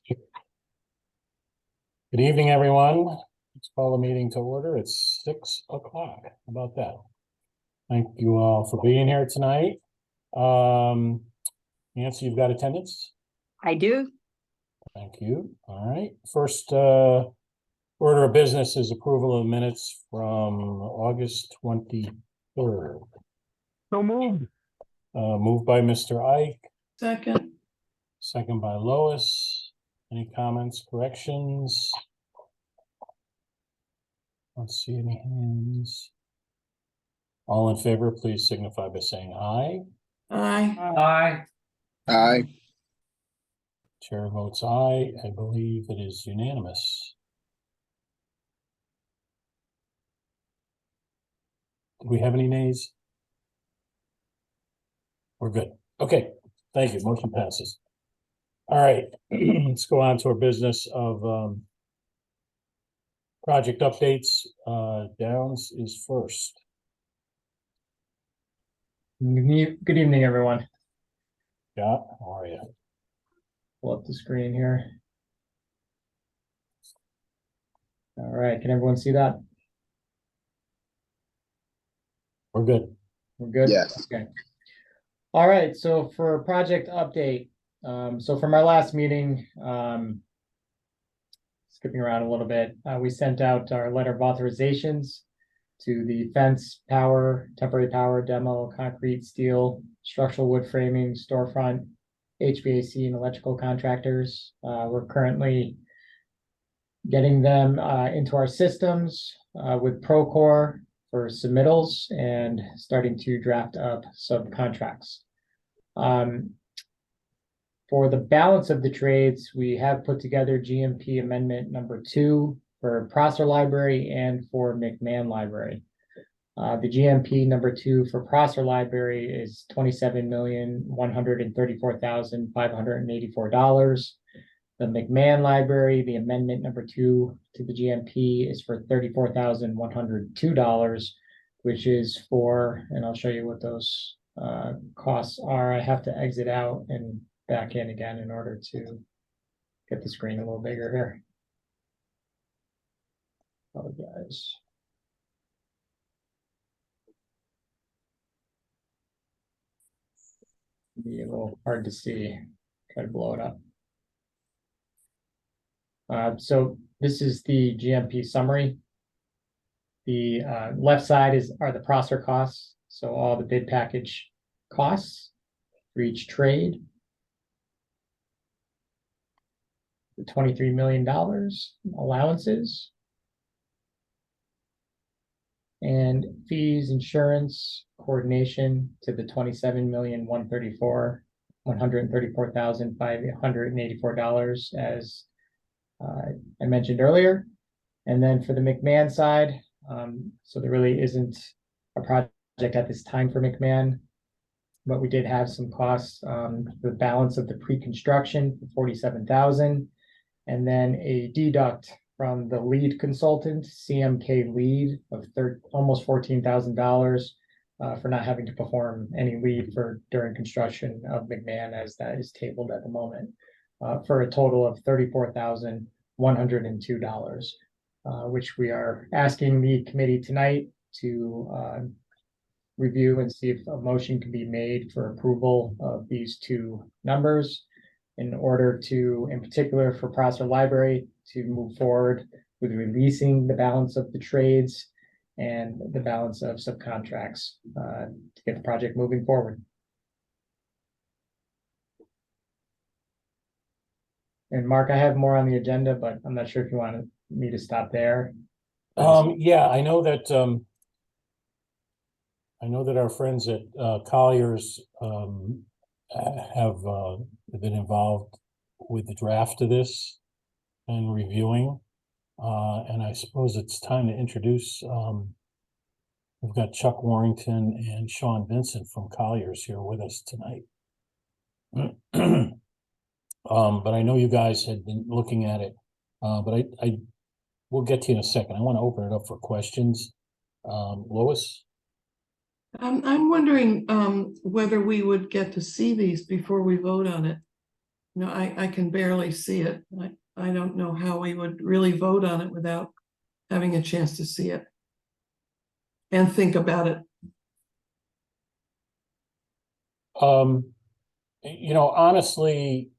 Good evening, everyone. Let's call the meeting to order. It's 6 o'clock. How about that? Thank you all for being here tonight. Nancy, you've got attendance? I do. Thank you. All right. First order of business is approval of minutes from August 23rd. So moved. Moved by Mr. Ike, Second. second by Lois. Any comments, corrections? Don't see any hands. All in favor, please signify by saying aye. Aye. Aye. Aye. Chair votes aye. I believe it is unanimous. Do we have any nays? We're good. Okay, thank you. Motion passes. All right, let's go on to our business of project updates. Downs is first. Good evening, everyone. Yeah, how are you? Pull up the screen here. All right, can everyone see that? We're good. We're good? Yes. Okay. All right, so for project update, so from our last meeting, skipping around a little bit, we sent out our letter of authorizations to the fence, power, temporary power, demo, concrete, steel, structural wood framing, storefront, HVAC and electrical contractors. We're currently getting them into our systems with Procore for submittals and starting to draft up subcontracts. For the balance of the trades, we have put together GMP amendment number 2 for Prosser Library and for McMahon Library. The GMP number 2 for Prosser Library is $27,134,584. The McMahon Library, the amendment number 2 to the GMP is for $34,102, which is for, and I'll show you what those costs are. I have to exit out and back in again in order to get the screen a little bigger here. Apologize. Be a little hard to see. Try to blow it up. So this is the GMP summary. The left side are the Prosser costs. So all the bid package costs for each trade. The $23 million allowances. And fees, insurance, coordination to the $27,134,584 as I mentioned earlier. And then for the McMahon side, so there really isn't a project at this time for McMahon, but we did have some costs, the balance of the pre-construction for $47,000, and then a deduct from the lead consultant, CMK lead, of almost $14,000 for not having to perform any lead during construction of McMahon, as that is tabled at the moment, for a total of $34,102, which we are asking the committee tonight to review and see if a motion can be made for approval of these two numbers in order to, in particular for Prosser Library, to move forward with releasing the balance of the trades and the balance of subcontracts to get the project moving forward. And Mark, I have more on the agenda, but I'm not sure if you wanted me to stop there. Yeah, I know that our friends at Colliers have been involved with the draft of this and reviewing, and I suppose it's time to introduce. We've got Chuck Warrington and Sean Vincent from Colliers here with us tonight. But I know you guys had been looking at it, but we'll get to you in a second. I want to open it up for questions. Lois? I'm wondering whether we would get to see these before we vote on it. No, I can barely see it. I don't know how we would really vote on it without having a chance to see it and think about it. Honestly,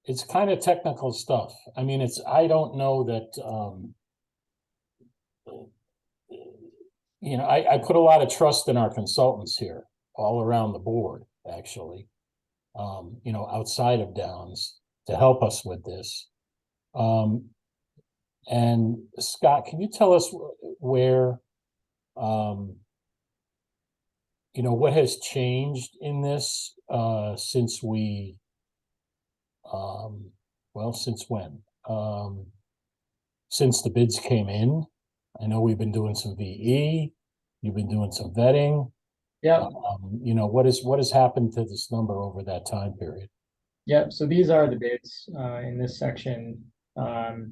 it's kind of technical stuff. I mean, I don't know that, I put a lot of trust in our consultants here, all around the board, actually. Outside of Downs to help us with this. And Scott, can you tell us where, what has changed in this, since since when? Since the bids came in? I know we've been doing some VE, you've been doing some vetting. Yeah. What has happened to this number over that time period? Yep, so these are the bids in this section. As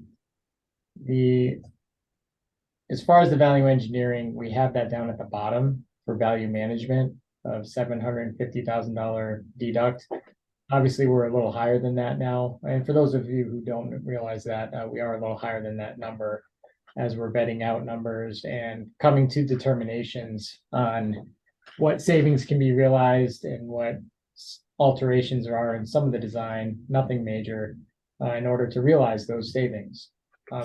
far as the value engineering, we have that down at the bottom for value management of $750,000 deduct. Obviously, we're a little higher than that now. And for those of you who don't realize that, we are a little higher than that number as we're vetting out numbers and coming to determinations on what savings can be realized and what alterations there are in some of the design, nothing major, in order to realize those savings.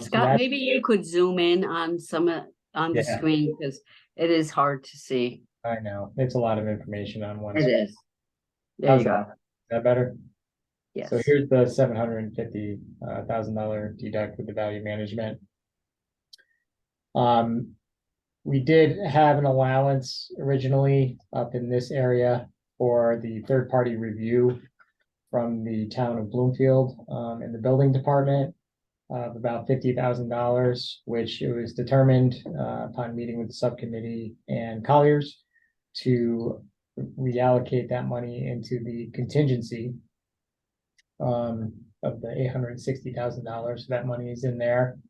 Scott, maybe you could zoom in on on the Yeah. screen because it is hard to see. I know, it's a lot of information on one. It is. There How's you go. Is that better? Yes. So here's the $750,000 deduct with the value management. We did have an allowance originally up in this area for the third-party review from the town of Bloomfield in the building department of about $50,000, which it was determined upon meeting with the subcommittee and Colliers to reallocate that money into the contingency of the $860,000. That money is in there.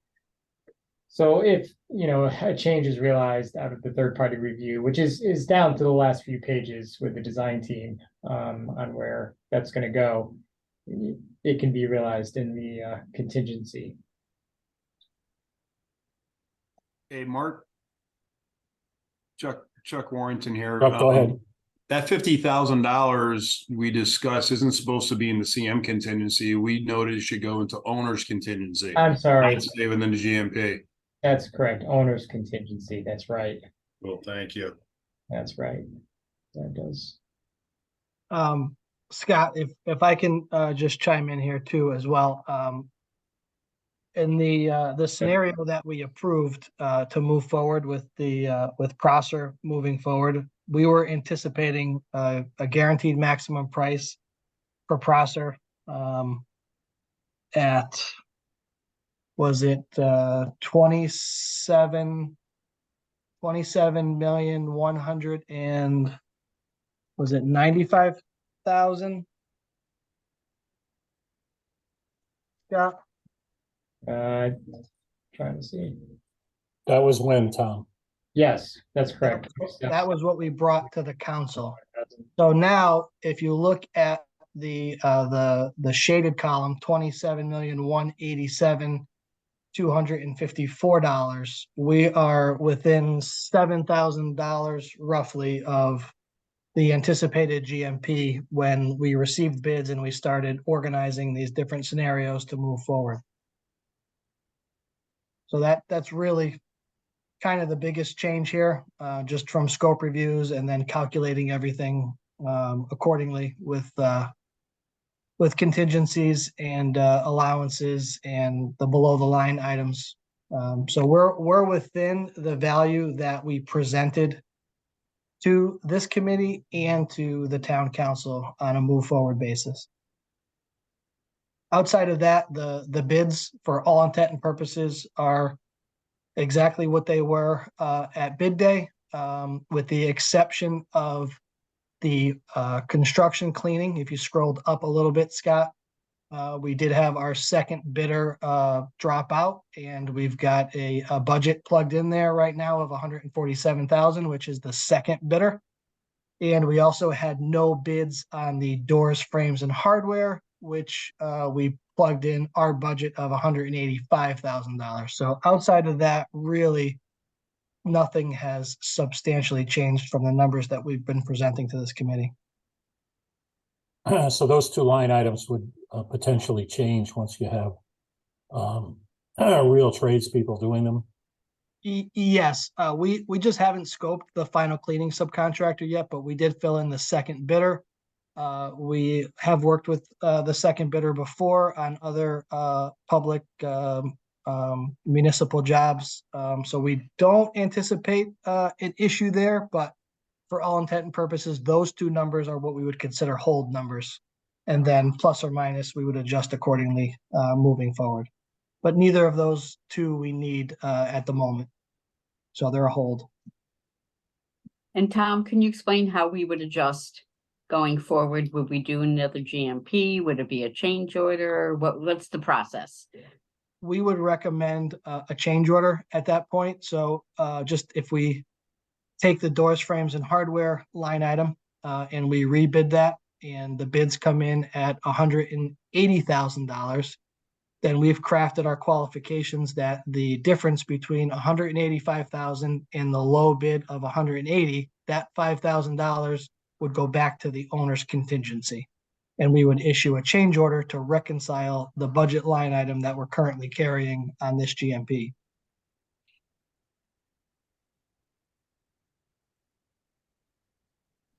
So if, a change is realized out of the third-party review, which is down to the last few pages with the design team on where that's going to go, it can be realized in the contingency. Hey, Mark. Chuck Warrington here. Go ahead. That $50,000 we discussed isn't supposed to be in the CM contingency. We noted it should go into owner's contingency. I'm sorry. It's within the GMP. That's correct. Owner's contingency. That's right. Well, thank you. That's right. That does. Scott, if I can just chime in here too as well. In the scenario that we approved to move forward with with Prosser moving forward, we were anticipating a guaranteed maximum price for Prosser at, was it 27,100 and was it 95,000? Yeah. Trying to see. That was when, Tom? Yes, that's correct. That was what we brought to the council. So now, if you look at the shaded column, $27,187,254, we are within $7,000 roughly of the anticipated GMP when we received bids and we started organizing these different scenarios to move forward. So that's really kind of the biggest change here, just from scope reviews and then calculating everything accordingly with contingencies and allowances and the below the line items. So we're within the value that we presented to this committee and to the town council on a move forward basis. Outside of that, the bids for all intent and purposes are exactly what they were at bid day, with the exception of the construction cleaning. If you scrolled up a little bit, Scott, we did have our second bidder drop out, and we've got a budget plugged in there right now of $147,000, which is the second bidder. And we also had no bids on the doors, frames, and hardware, which we plugged in our budget of $185,000. So outside of that, really, nothing has substantially changed from the numbers that we've been presenting to this committee. So those two line items would potentially change once you have real tradespeople doing them. Yes, we just haven't scoped the final cleaning subcontractor yet, but we did fill in the second bidder. We have worked with the second bidder before on other public municipal jobs. So we don't anticipate an issue there, but for all intent and purposes, those two numbers are what we would consider hold numbers. And then plus or minus, we would adjust accordingly moving forward. But neither of those two we need at the moment. So they're a hold. And Tom, can you explain how we would adjust going forward? Would we do another GMP? Would it be a change order? What's the process? We would recommend a change order at that point. So just if we take the doors, frames, and hardware line item and we rebid that, and the bids come in at $180,000, then we've crafted our qualifications that the difference between 185,000 and the low bid of 180, that $5,000 would go back to the owner's contingency. And we would issue a change order to reconcile the budget line item that we're currently carrying on this GMP.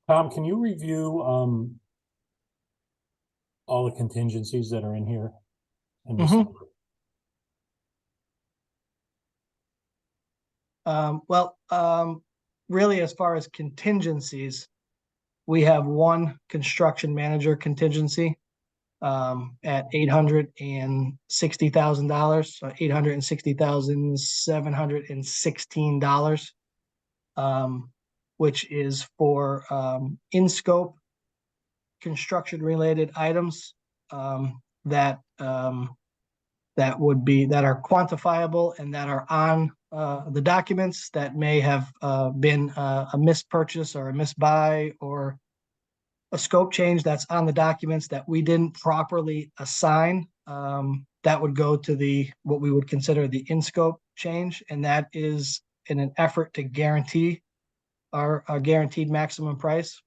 Tom, can you review all the contingencies that are in here? In this Mhm. number? Really, as far as contingencies, we have one construction manager contingency at $860,000, $860,716, which is for in-scope construction related items that are quantifiable and that are on the documents that may have been a mispurchase or a misbuy or a scope change that's on the documents that we didn't properly assign. That would go to what we would consider the in-scope change, and that is in an effort to guarantee our guaranteed maximum price.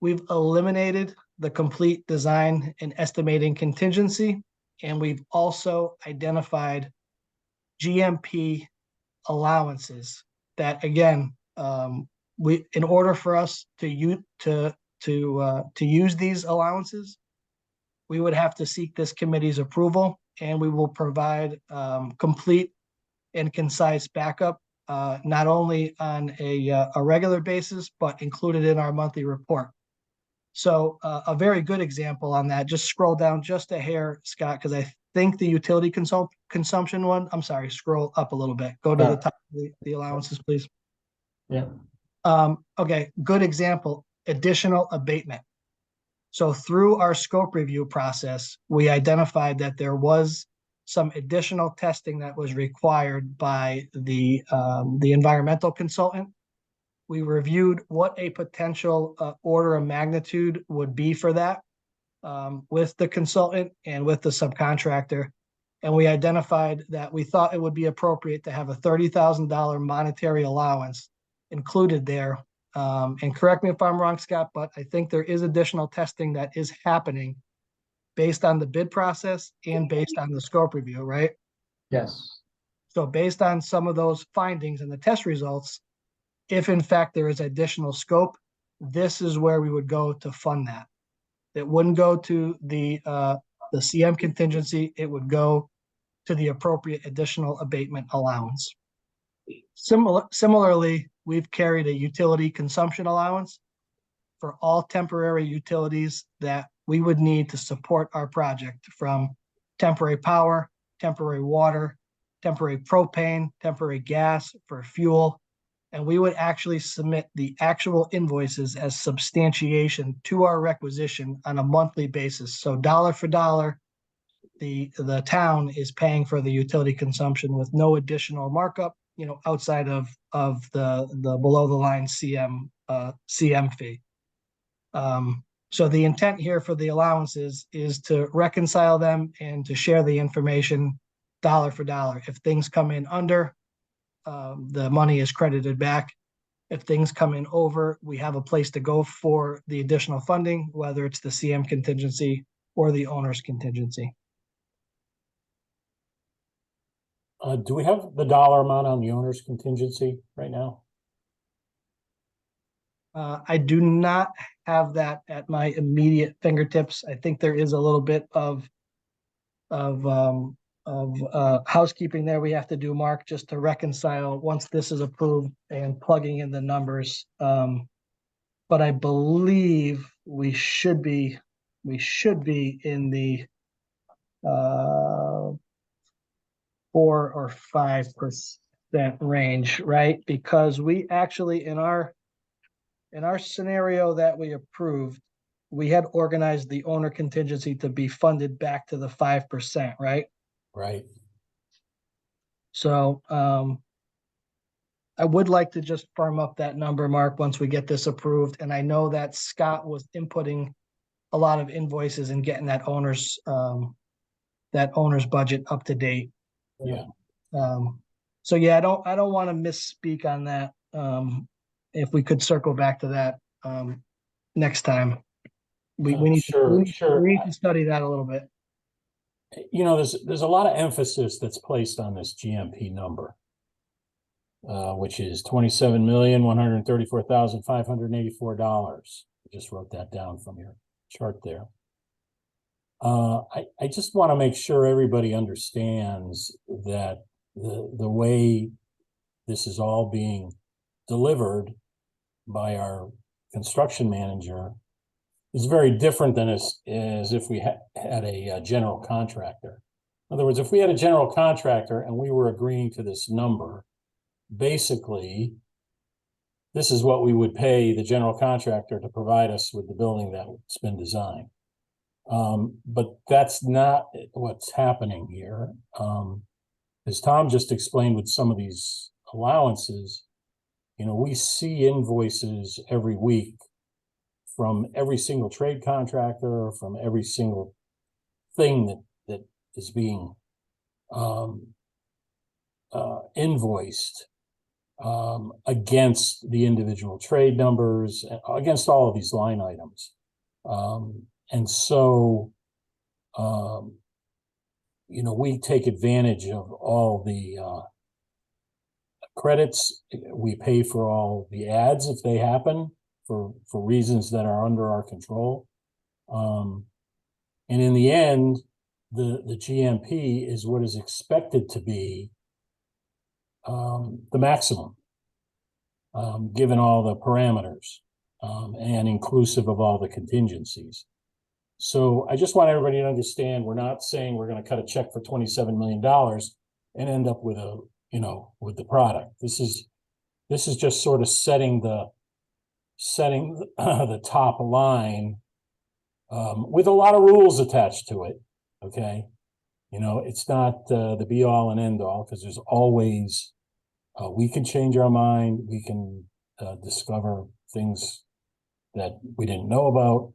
We've eliminated the complete design and estimating contingency, and we've also identified GMP allowances that, again, in order for us to use these allowances, we would have to seek this committee's approval, and we will provide complete and concise backup, not only on a regular basis, but included in our monthly report. So a very good example on that, just scroll down just a hair, Scott, because I think the utility consumption one, I'm sorry, scroll up a little bit. Go to the top of the allowances, please. Yeah. Okay, good example, additional abatement. So through our scope review process, we identified that there was some additional testing that was required by the environmental consultant. We reviewed what a potential order of magnitude would be for that with the consultant and with the subcontractor. And we identified that we thought it would be appropriate to have a $30,000 monetary allowance included there. And correct me if I'm wrong, Scott, but I think there is additional testing that is happening based on the bid process and based on the scope review, right? Yes. So based on some of those findings and the test results, if in fact there is additional scope, this is where we would go to fund that. It wouldn't go to the CM contingency. It would go to the appropriate additional abatement allowance. Similarly, we've carried a utility consumption allowance for all temporary utilities that we would need to support our project, from temporary power, temporary water, temporary propane, temporary gas for fuel. And we would actually submit the actual invoices as substantiation to our requisition on a monthly basis. So dollar for dollar, the town is paying for the utility consumption with no additional markup, outside of the below the line CM CM fee. So the intent here for the allowances is to reconcile them and to share the information dollar for dollar. If things come in under, the money is credited back. If things come in over, we have a place to go for the additional funding, whether it's the CM contingency or the owner's contingency. Do we have the dollar amount on the owner's contingency right now? I do not have that at my immediate fingertips. I think there is a little bit of housekeeping there we have to do, Mark, just to reconcile once this is approved and plugging in the numbers. But I believe we should be in the 4 or 5% range, right? Because we actually in our scenario that we approved, we had organized the owner contingency to be funded back to the 5%, right? Right. So I would like to just firm up that number, Mark, once we get this approved. And I know that Scott was inputting a lot of invoices and getting that owner's budget up to date. Yeah. So yeah, I don't want to misspeak on that. If we could circle back to that next time. We need Sure. to study that a little bit. You know, there's a lot of emphasis that's placed on this GMP number, which is $27,134,584. I just wrote that down from your chart there. I just want to make sure everybody understands that the way this is all being delivered by our construction manager is very different than as if we had a general contractor. In other words, if we had a general contractor and we were agreeing to this number, basically, this is what we would pay the general contractor to provide us with the building that's been designed. But that's not what's happening here. As Tom just explained with some of these allowances, you know, we see invoices every week from every single trade contractor, from every single thing that is being invoiced against the individual trade numbers, against all of these line items. And so, you know, we take advantage of all the credits. We pay for all the ads if they happen for reasons that are under our control. And in the end, the GMP is what is expected to be the maximum, given all the parameters and inclusive of all the contingencies. So I just want everybody to understand, we're not saying we're going to cut a check for $27 million and end up with with the product. This is just sort of setting the top line with a lot of rules attached to it. Okay. You know, it's not the be all and end all, because there's always, we can change our mind. We can discover things that we didn't know about.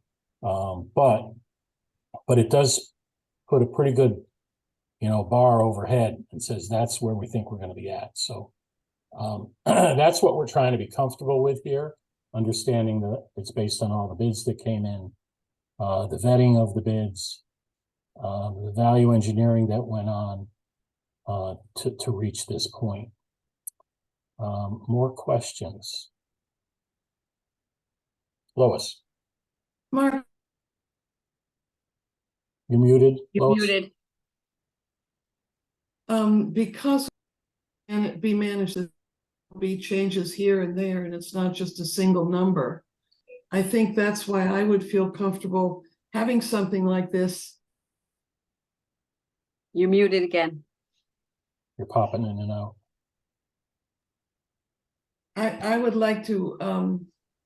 But it does put a pretty good, bar overhead and says that's where we think we're going to be at. So that's what we're trying to be comfortable with here, understanding that it's based on all the bids that came in, the vetting of the bids, the value engineering that went on to reach this point. More questions? Lois, Mark, you're muted. You're Lois? muted. because can it be managed, there'll be changes here and there, and it's not just a single number. I think that's why I would feel comfortable having something like this. You're muted again. You're popping in and out. I would like to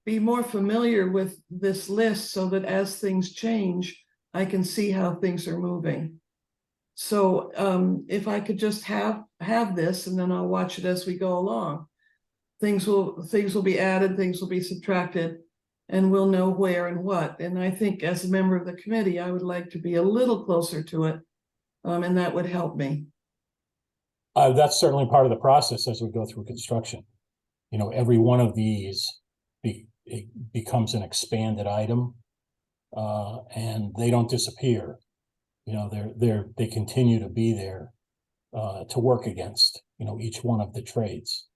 be more familiar with this list so that as things change, I can see how things are moving. So if I could just have this, and then I'll watch it as we go along. things will be added, things will be subtracted, and we'll know where and what. And I think as a member of the committee, I would like to be a little closer to it, and that would help me. That's certainly part of the process as we go through construction. You know, every one of these it becomes an expanded item, and they don't disappear. You know, they continue to be there to work against, you know, each one of the trades.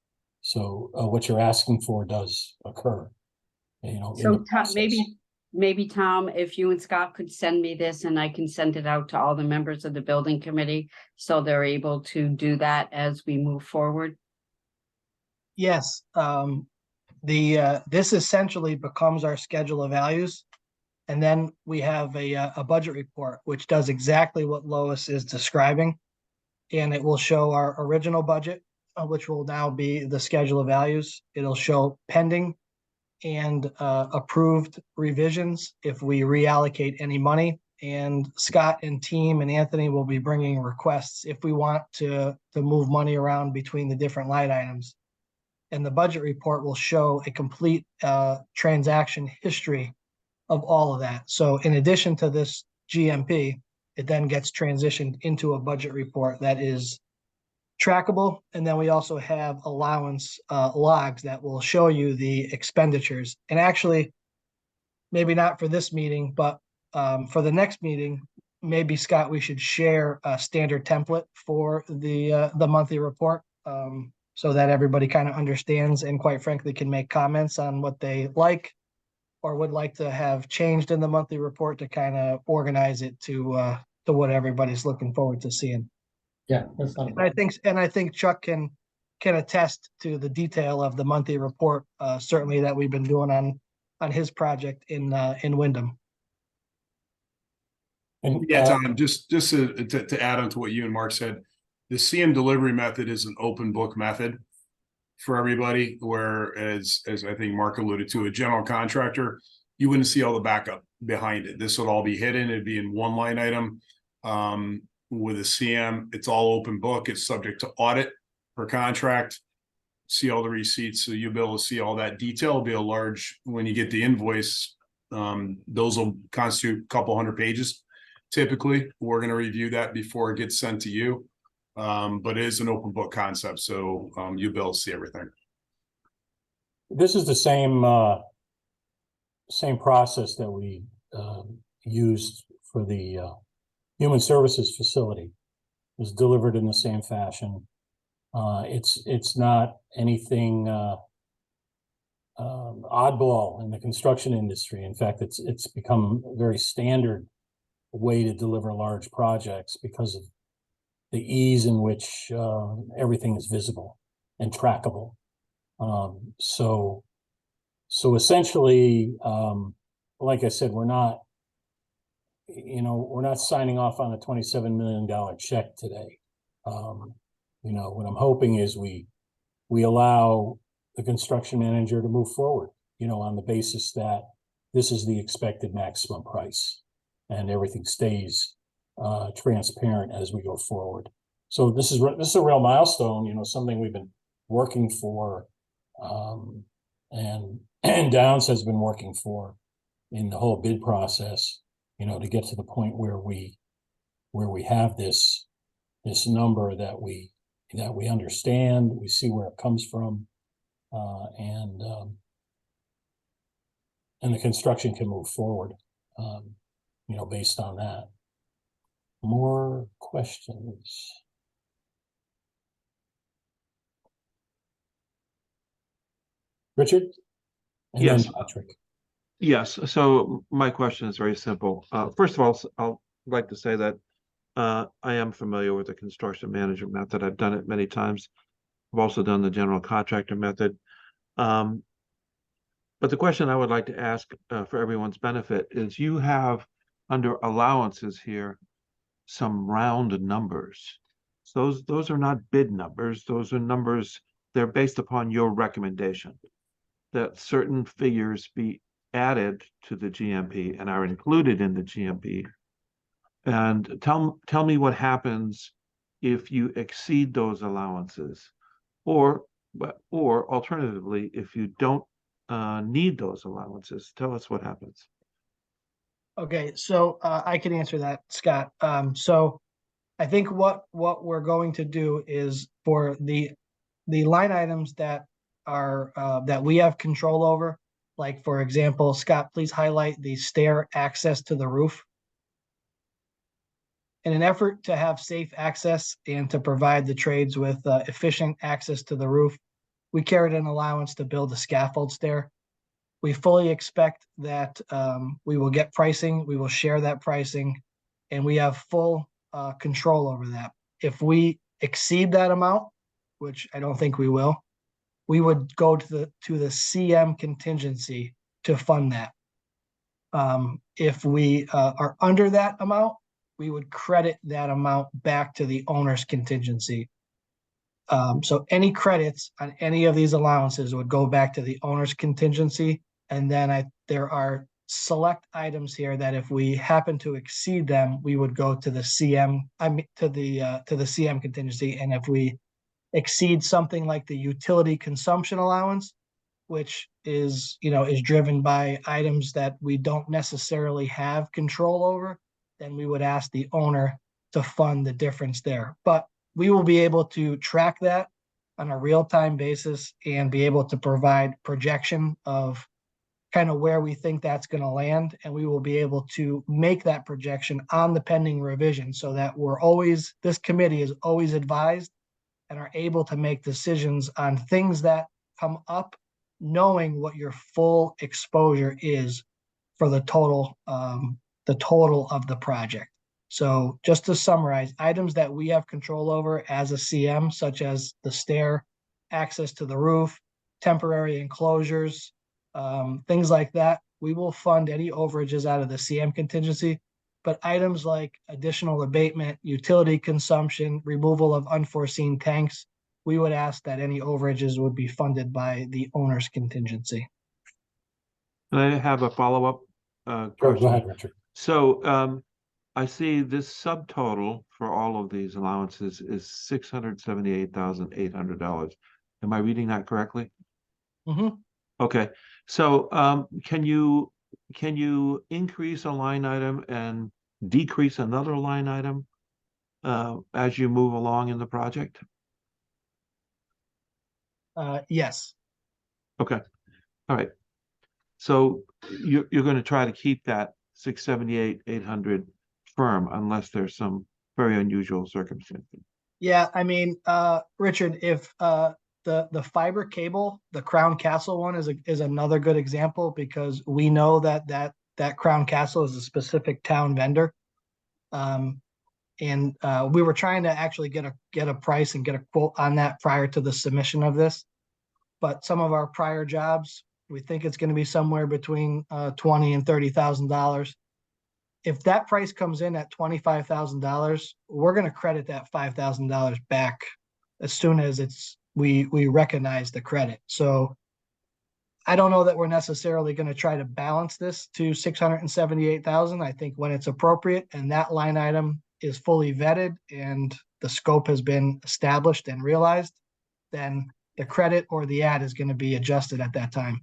So what you're asking for does occur, you know, in So the Tom, process. maybe Tom, if you and Scott could send me this and I can send it out to all the members of the building committee, so they're able to do that as we move forward. Yes, this essentially becomes our schedule of values. And then we have a budget report, which does exactly what Lois is describing. And it will show our original budget, which will now be the schedule of values. It'll show pending and approved revisions if we reallocate any money. And Scott and team and Anthony will be bringing requests if we want to move money around between the different line items. And the budget report will show a complete transaction history of all of that. So in addition to this GMP, it then gets transitioned into a budget report that is trackable. And then we also have allowance logs that will show you the expenditures. And actually, maybe not for this meeting, but for the next meeting, maybe Scott, we should share a standard template for the monthly report, so that everybody kind of understands and quite frankly can make comments on what they like or would like to have changed in the monthly report to kind of organize it to what everybody's looking forward to seeing. Yeah, that's not a problem. I think Chuck can attest to the detail of the monthly report, certainly that we've been doing on his project in Wyndham. And Yeah, Tom, just to add on to what you and Mark said, the CM delivery method is an open book method for everybody, whereas, as I think Mark alluded to, a general contractor, you wouldn't see all the backup behind it. This would all be hidden. It'd be in one line item. With a CM, it's all open book. It's subject to audit per contract. See all the receipts, so you'll be able to see all that detail. It'll be a large, when you get the invoice, those will constitute a couple hundred pages. Typically, we're going to review that before it gets sent to you. But it is an open book concept, so you'll be able to see everything. this is the same process that we used for the human services facility. It was delivered in the same fashion. It's not anything oddball in the construction industry. In fact, it's become a very standard way to deliver large projects because of the ease in which everything is visible and trackable. So essentially, like I said, we're not signing off on a $27 million check today. What I'm hoping is we allow the construction manager to move forward, on the basis that this is the expected maximum price and everything stays transparent as we go forward. So this is a real milestone, something we've been working for, and Downs has been working for in the whole bid process, to get to the point where we have this number that we understand, we see where it comes from, and the construction can move forward, based on that. More questions? Richard? And Yes. then Patrick. Yes, so my question is very simple. First of all, I'll like to say that I am familiar with the construction management method. I've done it many times. I've also done the general contractor method. But the question I would like to ask for everyone's benefit is, you have under allowances here some round numbers. So those are not bid numbers. Those are numbers, they're based upon your recommendation that certain figures be added to the GMP and are included in the GMP. And tell me what happens if you exceed those allowances, or But, or alternatively, if you don't need those allowances, tell us what happens. Okay, so I can answer that, Scott. So I think what we're going to do is for the line items that are that we have control over, like for example, Scott, please highlight the stair access to the roof. In an effort to have safe access and to provide the trades with efficient access to the roof, we carried an allowance to build a scaffold stair. We fully expect that we will get pricing, we will share that pricing, and we have full control over that. If we exceed that amount, which I don't think we will, we would go to the CM contingency to fund that. If we are under that amount, we would credit that amount back to the owner's contingency. So any credits on any of these allowances would go back to the owner's contingency. And then there are select items here that if we happen to exceed them, we would go to the CM, to the CM contingency. And if we exceed something like the utility consumption allowance, which is driven by items that we don't necessarily have control over, then we would ask the owner to fund the difference there. But we will be able to track that on a real-time basis and be able to provide projection of kind of where we think that's going to land. And we will be able to make that projection on the pending revision so that this committee is always advised and are able to make decisions on things that come up, knowing what your full exposure is for the total of the project. So just to summarize, items that we have control over as a CM, such as the stair, access to the roof, temporary enclosures, things like that, we will fund any overages out of the CM contingency. But items like additional abatement, utility consumption, removal of unforeseen tanks, we would ask that any overages would be funded by the owner's contingency. And I have a follow-up Sure, question. go ahead, Richard. So I see this subtotal for all of these allowances is $678,800. Am I reading that correctly? Mm-hmm. Okay, so can you increase a line item and decrease another line item as you move along in the project? Yes. Okay, all right. So you're going to try to keep that 678,800 firm unless there's some very unusual circumstances. Yeah, I mean, Richard, if the fiber cable, the Crown Castle one is another good example because we know that Crown Castle is a specific town vendor. And we were trying to actually get a price and get a quote on that prior to the submission of this. But some of our prior jobs, we think it's going to be somewhere between $20,000 and $30,000. If that price comes in at $25,000, we're going to credit that $5,000 back as soon as we recognize the credit. So I don't know that we're necessarily going to try to balance this to 678,000. I think when it's appropriate and that line item is fully vetted and the scope has been established and realized, then the credit or the add is going to be adjusted at that time.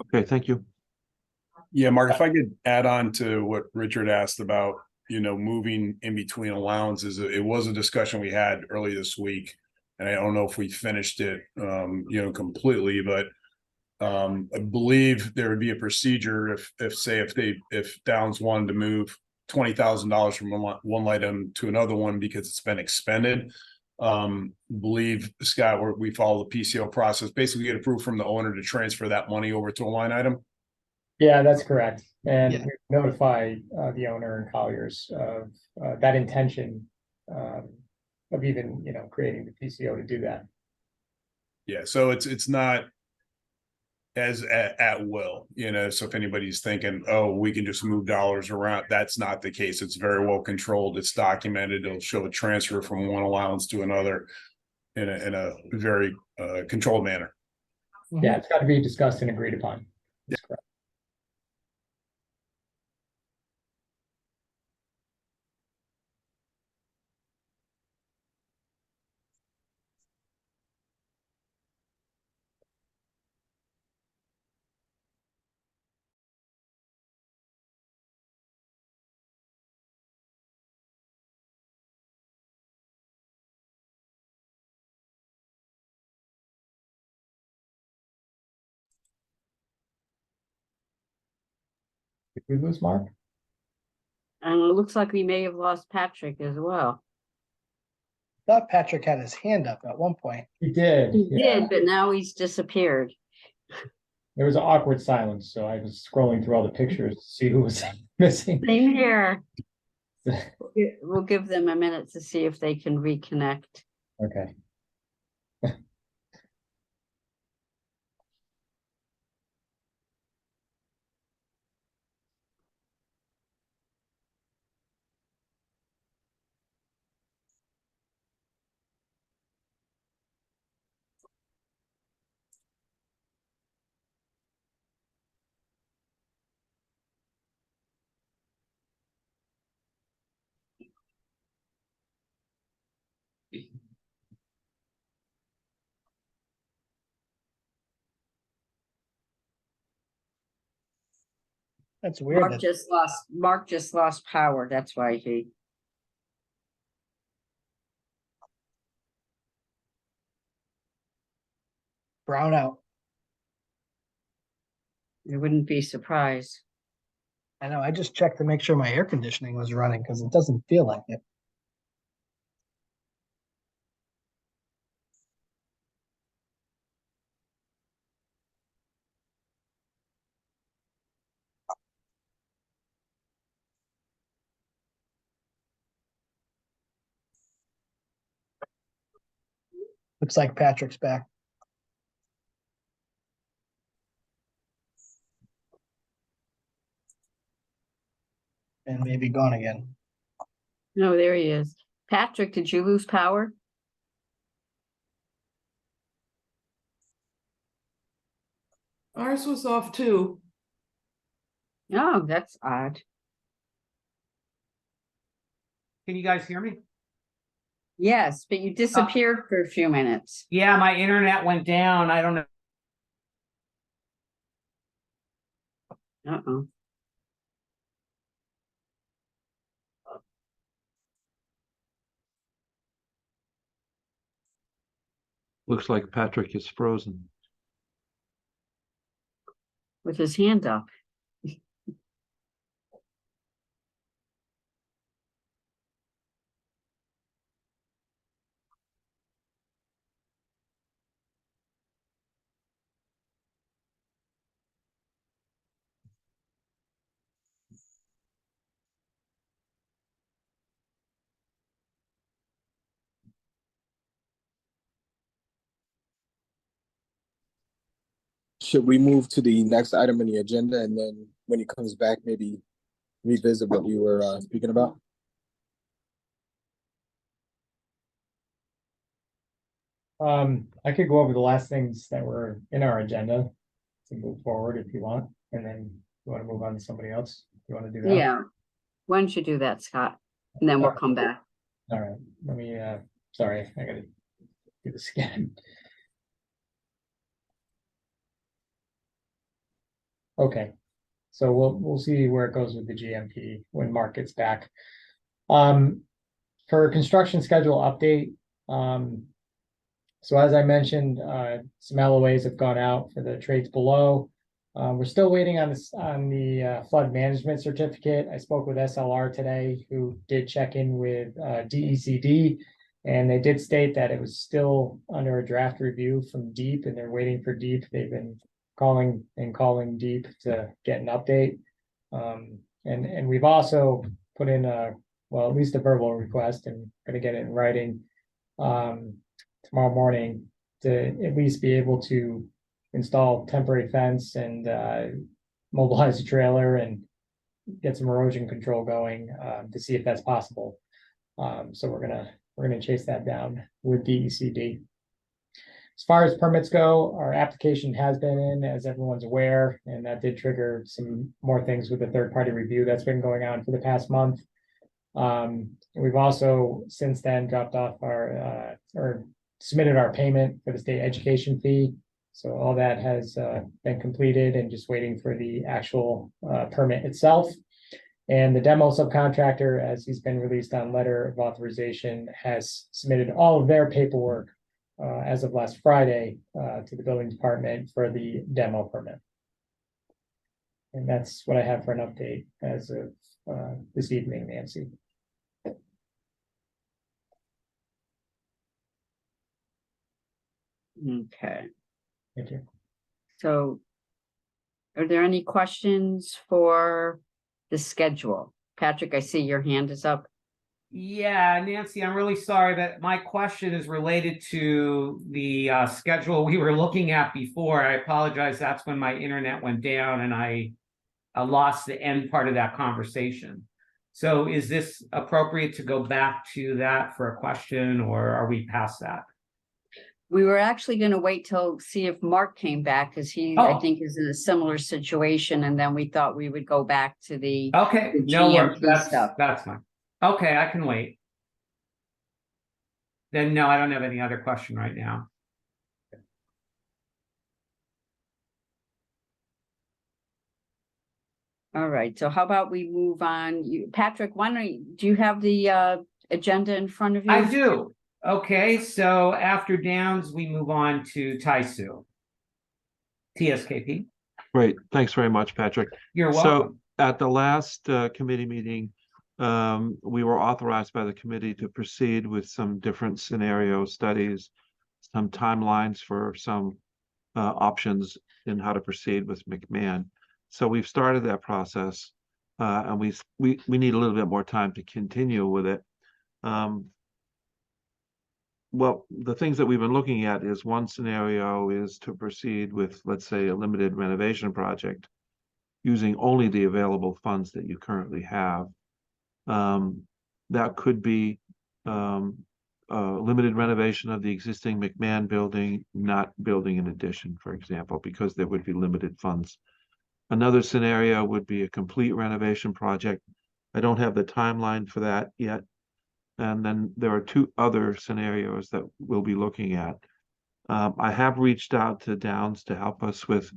Okay, thank you. Yeah, Mark, if I could add on to what Richard asked about, moving in between allowances, it was a discussion we had early this week. And I don't know if we finished it, completely, but I believe there would be a procedure if Downs wanted to move $20,000 from one item to another one because it's been expended. Believe, Scott, we follow the PCO process, basically get approved from the owner to transfer that money over to a line item. Yeah, that's correct. And Yeah. we notify the owner and Colliers of that intention of even, creating the PCO to do that. Yeah, so it's not as at will, so if anybody's thinking, oh, we can just move dollars around, that's not the case. It's very well controlled. It's documented. It'll show a transfer from one allowance to another in a very controlled manner. Yeah, it's got to be discussed and agreed upon. That's correct. Did we lose Mark? And it looks like we may have lost Patrick as well. Thought Patrick had his hand up at one point. He did. He Yeah. did, but now he's disappeared. There was an awkward silence, so I was scrolling through all the pictures to see who was missing. Same here. We'll give them a minute to see if they can reconnect. Okay. That's weird. Mark just lost power. That's why he. Brown out. I wouldn't be surprised. I know. I just checked to make sure my air conditioning was running because it doesn't feel like it. Looks like Patrick's back. And maybe gone again. No, there he is. Patrick, did you lose power? Ours was off too. No, that's odd. Can you guys hear me? Yes, but you disappeared for a few minutes. Yeah, my internet went down. I don't know. Uh-oh. Looks like Patrick is frozen. With his hand up. Should we move to the next item on the agenda and then when he comes back, maybe revisit what you were speaking about? I could go over the last things that were in our agenda to move forward if you want, and then you want to move on to somebody else. You want to do that? Yeah. Why don't you do that, Scott? And then we'll come back. All right. Let me. Sorry, I gotta do this again. Okay, so we'll see where it goes with the GMP when Mark gets back. For construction schedule update, so as I mentioned, some LOAs have gone out for the trades below. We're still waiting on this on the flood management certificate. I spoke with SLR today, who did check in with DECD, and they did state that it was still under a draft review from DEEP, and they're waiting for DEEP. They've been calling DEEP to get an update. And we've also put in at least a verbal request, and going to get it in writing tomorrow morning to at least be able to install temporary fence and mobilize a trailer and get some erosion control going to see if that's possible. So we're gonna chase that down with DECD. As far as permits go, our application has been in, as everyone's aware, and that did trigger some more things with the third-party review that's been going on for the past month. We've also since then dropped off our or submitted our payment for the state education fee. So all that has been completed and just waiting for the actual permit itself. And the demo subcontractor, as he's been released on letter of authorization, has submitted all of their paperwork as of last Friday to the building department for the demo permit. And that's what I have for an update as of this evening, Nancy. Okay, Thank you. so are there any questions for the schedule? Patrick, I see your hand is up. Yeah, Nancy, I'm really sorry, but my question is related to the schedule we were looking at before. I apologize. That's when my internet went down and I lost the end part of that conversation. So is this appropriate to go back to that for a question, or are we past that? We were actually gonna wait till, see if Mark came back, because he, I Oh. think, is in a similar situation, and then we thought we would go back to the Okay, the no worries. GMP stuff. That's fine. Okay, I can wait. Then no, I don't have any other question right now. All right, so how about we move on? You, Patrick, why don't you, do you have the agenda in front of you? I do. Okay, so after Downs, we move on to Taisu. TSKP. Great, thanks very much, Patrick. You're So welcome. at the last committee meeting, we were authorized by the committee to proceed with some different scenario studies, some timelines for some options in how to proceed with McMahon. So we've started that process, and we need a little bit more time to continue with it. Well, the things that we've been looking at is, one scenario is to proceed with, let's say, a limited renovation project using only the available funds that you currently have. That could be limited renovation of the existing McMahon building, not building an addition, for example, because there would be limited funds. Another scenario would be a complete renovation project. I don't have the timeline for that yet. And then there are two other scenarios that we'll be looking at. I have reached out to Downs to help us with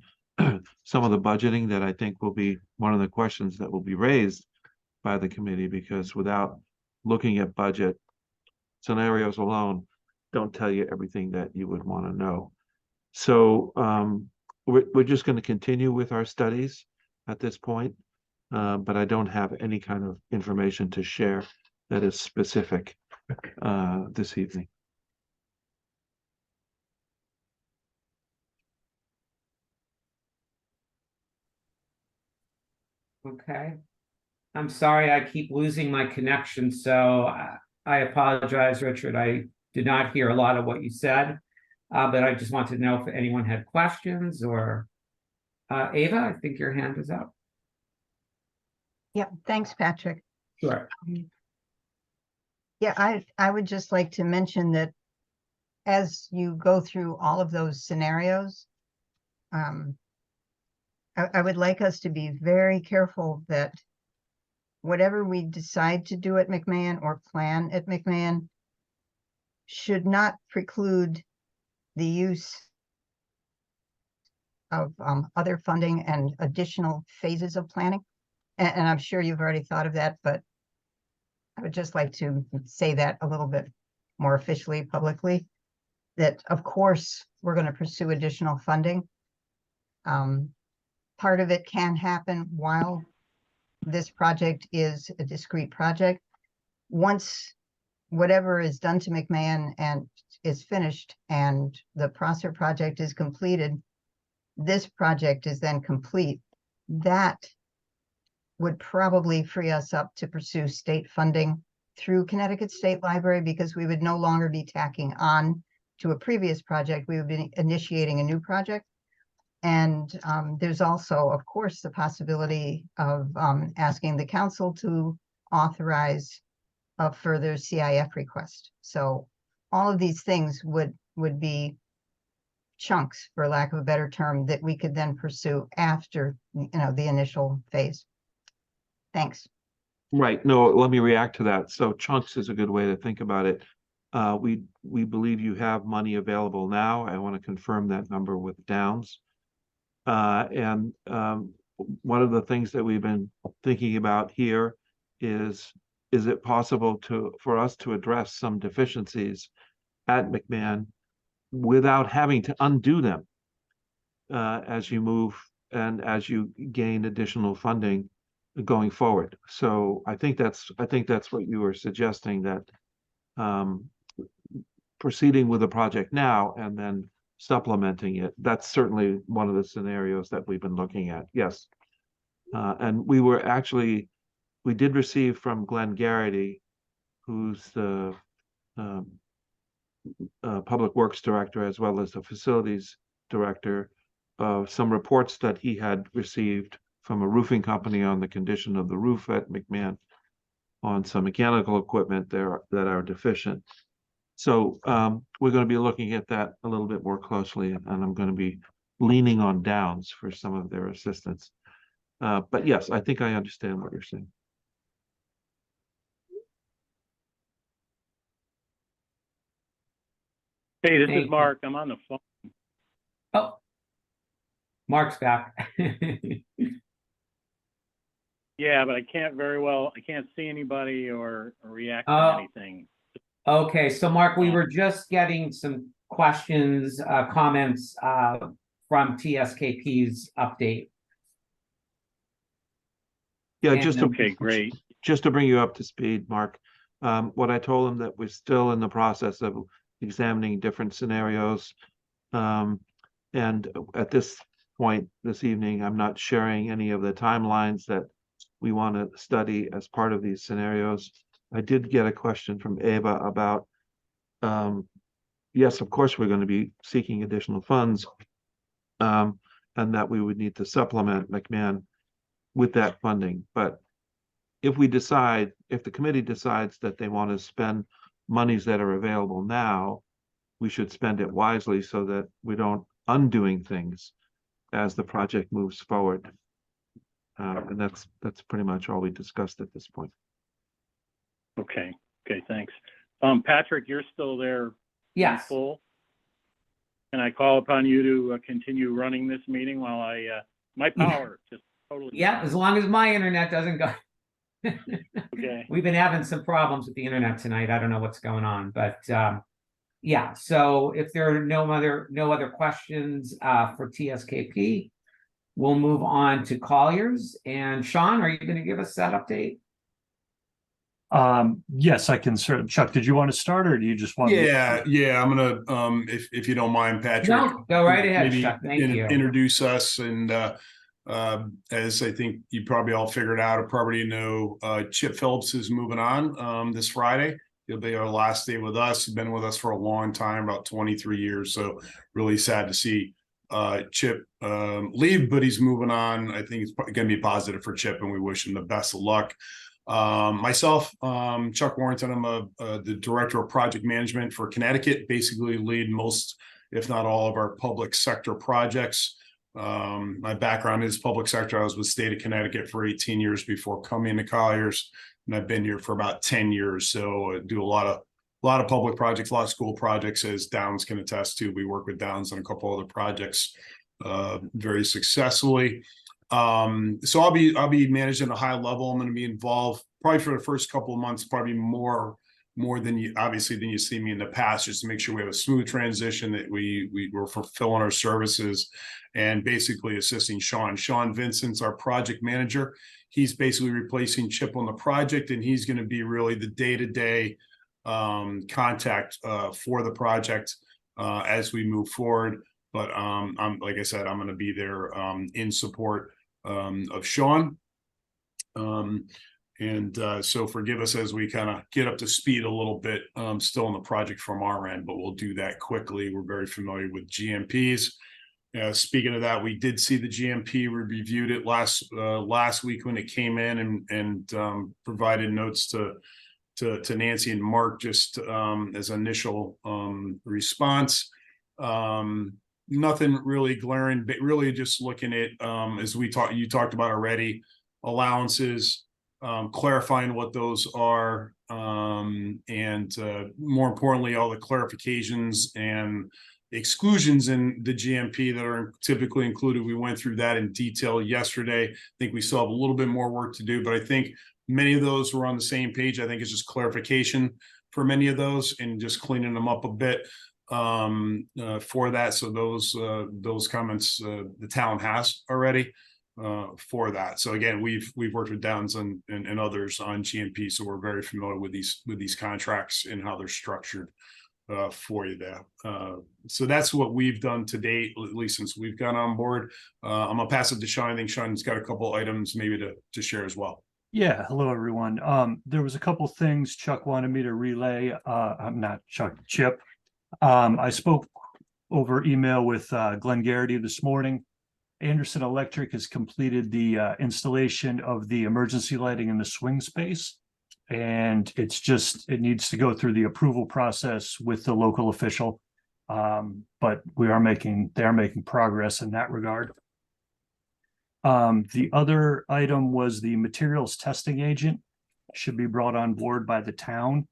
some of the budgeting that I think will be one of the questions that will be raised by the committee, because without looking at budget, scenarios alone don't tell you everything that you would want to know. So we're just going to continue with our studies at this point, but I don't have any kind of information to share that is specific this evening. Okay. I'm sorry, I keep losing my connection, so I apologize, Richard. I did not hear a lot of what you said, but I just wanted to know if anyone had questions or Ava, I think your hand is up. Yeah, thanks, Patrick. Sure. Yeah, I would just like to mention that as you go through all of those scenarios, I would like us to be very careful that whatever we decide to do at McMahon or plan at McMahon should not preclude the use of other funding and additional phases of planning. And I'm sure you've already thought of that, but I would just like to say that a little bit more officially, publicly, that of course we're going to pursue additional funding. Part of it can happen while this project is a discrete project. Once whatever is done to McMahon and is finished and the Prosser project is completed, this project is then complete. That would probably free us up to pursue state funding through Connecticut State Library, because we would no longer be tacking on to a previous project. We would be initiating a new project. And there's also, of course, the possibility of asking the council to authorize a further CIF request. So all of these things would be chunks, for lack of a better term, that we could then pursue after, the initial phase. Thanks. Right. No, let me react to that. So chunks is a good way to think about it. We believe you have money available now. I want to confirm that number with Downs. And one of the things that we've been thinking about here is it possible for us to address some deficiencies at McMahon without having to undo them as you move and as you gain additional funding going forward. So I think that's what you were suggesting, that proceeding with the project now and then supplementing it. That's certainly one of the scenarios that we've been looking at. Yes. And we did receive from Glenn Garrity, who's the Public Works Director as well as the Facilities Director, some reports that he had received from a roofing company on the condition of the roof at McMahon, on some mechanical equipment there that are deficient. So we're going to be looking at that a little bit more closely, and I'm going to be leaning on Downs for some of their assistance. But yes, I think I understand what you're saying. Hey, this Thank is you. Mark. I'm on the phone. Oh, Mark's back. Yeah, but I can't see anybody or react to Oh. anything. Okay, so Mark, we were just getting some questions, comments from TSKP's update. Yeah, And- Okay, great. Just to bring you up to speed, Mark, what I told him, that we're still in the process of examining different scenarios. And at this point this evening, I'm not sharing any of the timelines that we want to study as part of these scenarios. I did get a question from Ava about, yes, of course, we're going to be seeking additional funds, and that we would need to supplement McMahon with that funding. But if the committee decides that they want to spend monies that are available now, we should spend it wisely so that we don't undoing things as the project moves forward. And that's pretty much all we discussed at this point. Okay, thanks. Patrick, you're still there? Yes. Full? Can I call upon you to continue running this meeting while my power just totally. Yeah, as long as my internet doesn't go. Okay. We've been having some problems with the internet tonight. I don't know what's going on, but yeah. So if there are no other questions for TSKP, we'll move on to Colliers. And Sean, are you going to give us that update? Yes, I can certainly. Chuck, did you want to start, or do you just want? Yeah, I'm gonna if you don't mind, Patrick. No, go right ahead, maybe Chuck. Thank you. Introduce us, and as I think you probably all figured out or probably know, Chip Phillips is moving on this Friday. He'll be our last day with us. He's been with us for a long time, about 23 years. So really sad to see Chip leave, but he's moving on. I think it's going to be positive for Chip, and we wish him the best of luck. Myself, Chuck Warrington, I'm the director of project management for Connecticut, basically lead most, if not all, of our public sector projects. My background is public sector. I was with state of Connecticut for 18 years before coming to Colliers, and I've been here for about 10 years. So I do a lot of public projects, a lot of school projects, as Downs can attest to. We work with Downs on a couple other projects very successfully. So I'll be managing a high level. I'm going to be involved probably for the first couple of months, probably more than you see me in the past, just to make sure we have a smooth transition, that we're fulfilling our services, and basically assisting Sean Vincent's our project manager. He's basically replacing Chip on the project, and he's going to be really the day-to-day contact for the project as we move forward. But I'm, like I said, I'm going to be there in support of Sean. So forgive us as we kind of get up to speed a little bit, still in the project from our end, but we'll do that quickly. We're very familiar with GMPs. Speaking of that, we did see the GMP. We reviewed it last week when it came in, and provided notes to Nancy and Mark just as initial response. Nothing really glaring, but really just looking at, as you talked about already, allowances, clarifying what those are, and more importantly, all the clarifications and exclusions in the GMP that are typically included. We went through that in detail yesterday. I think we still have a little bit more work to do, but I think many of those were on the same page. I think it's just clarification for many of those and just cleaning them up a bit. for that. So those comments the town has already for that. So again, we've worked with Downs and others on GMP, so we're very familiar with these contracts and how they're structured for you there. So that's what we've done to date, at least since we've gone on board. I'm gonna pass it to Sean. I think Sean's got a couple items maybe to share as well. Yeah, hello, everyone. There was a couple things Chuck wanted me to relay. I'm not Chuck, Chip. I spoke over email with Glenn Garrity this morning. Anderson Electric has completed the installation of the emergency lighting in the swing space. And it needs to go through the approval process with the local official. But they are making progress in that regard. The other item was the materials testing agent should be brought on board by the town.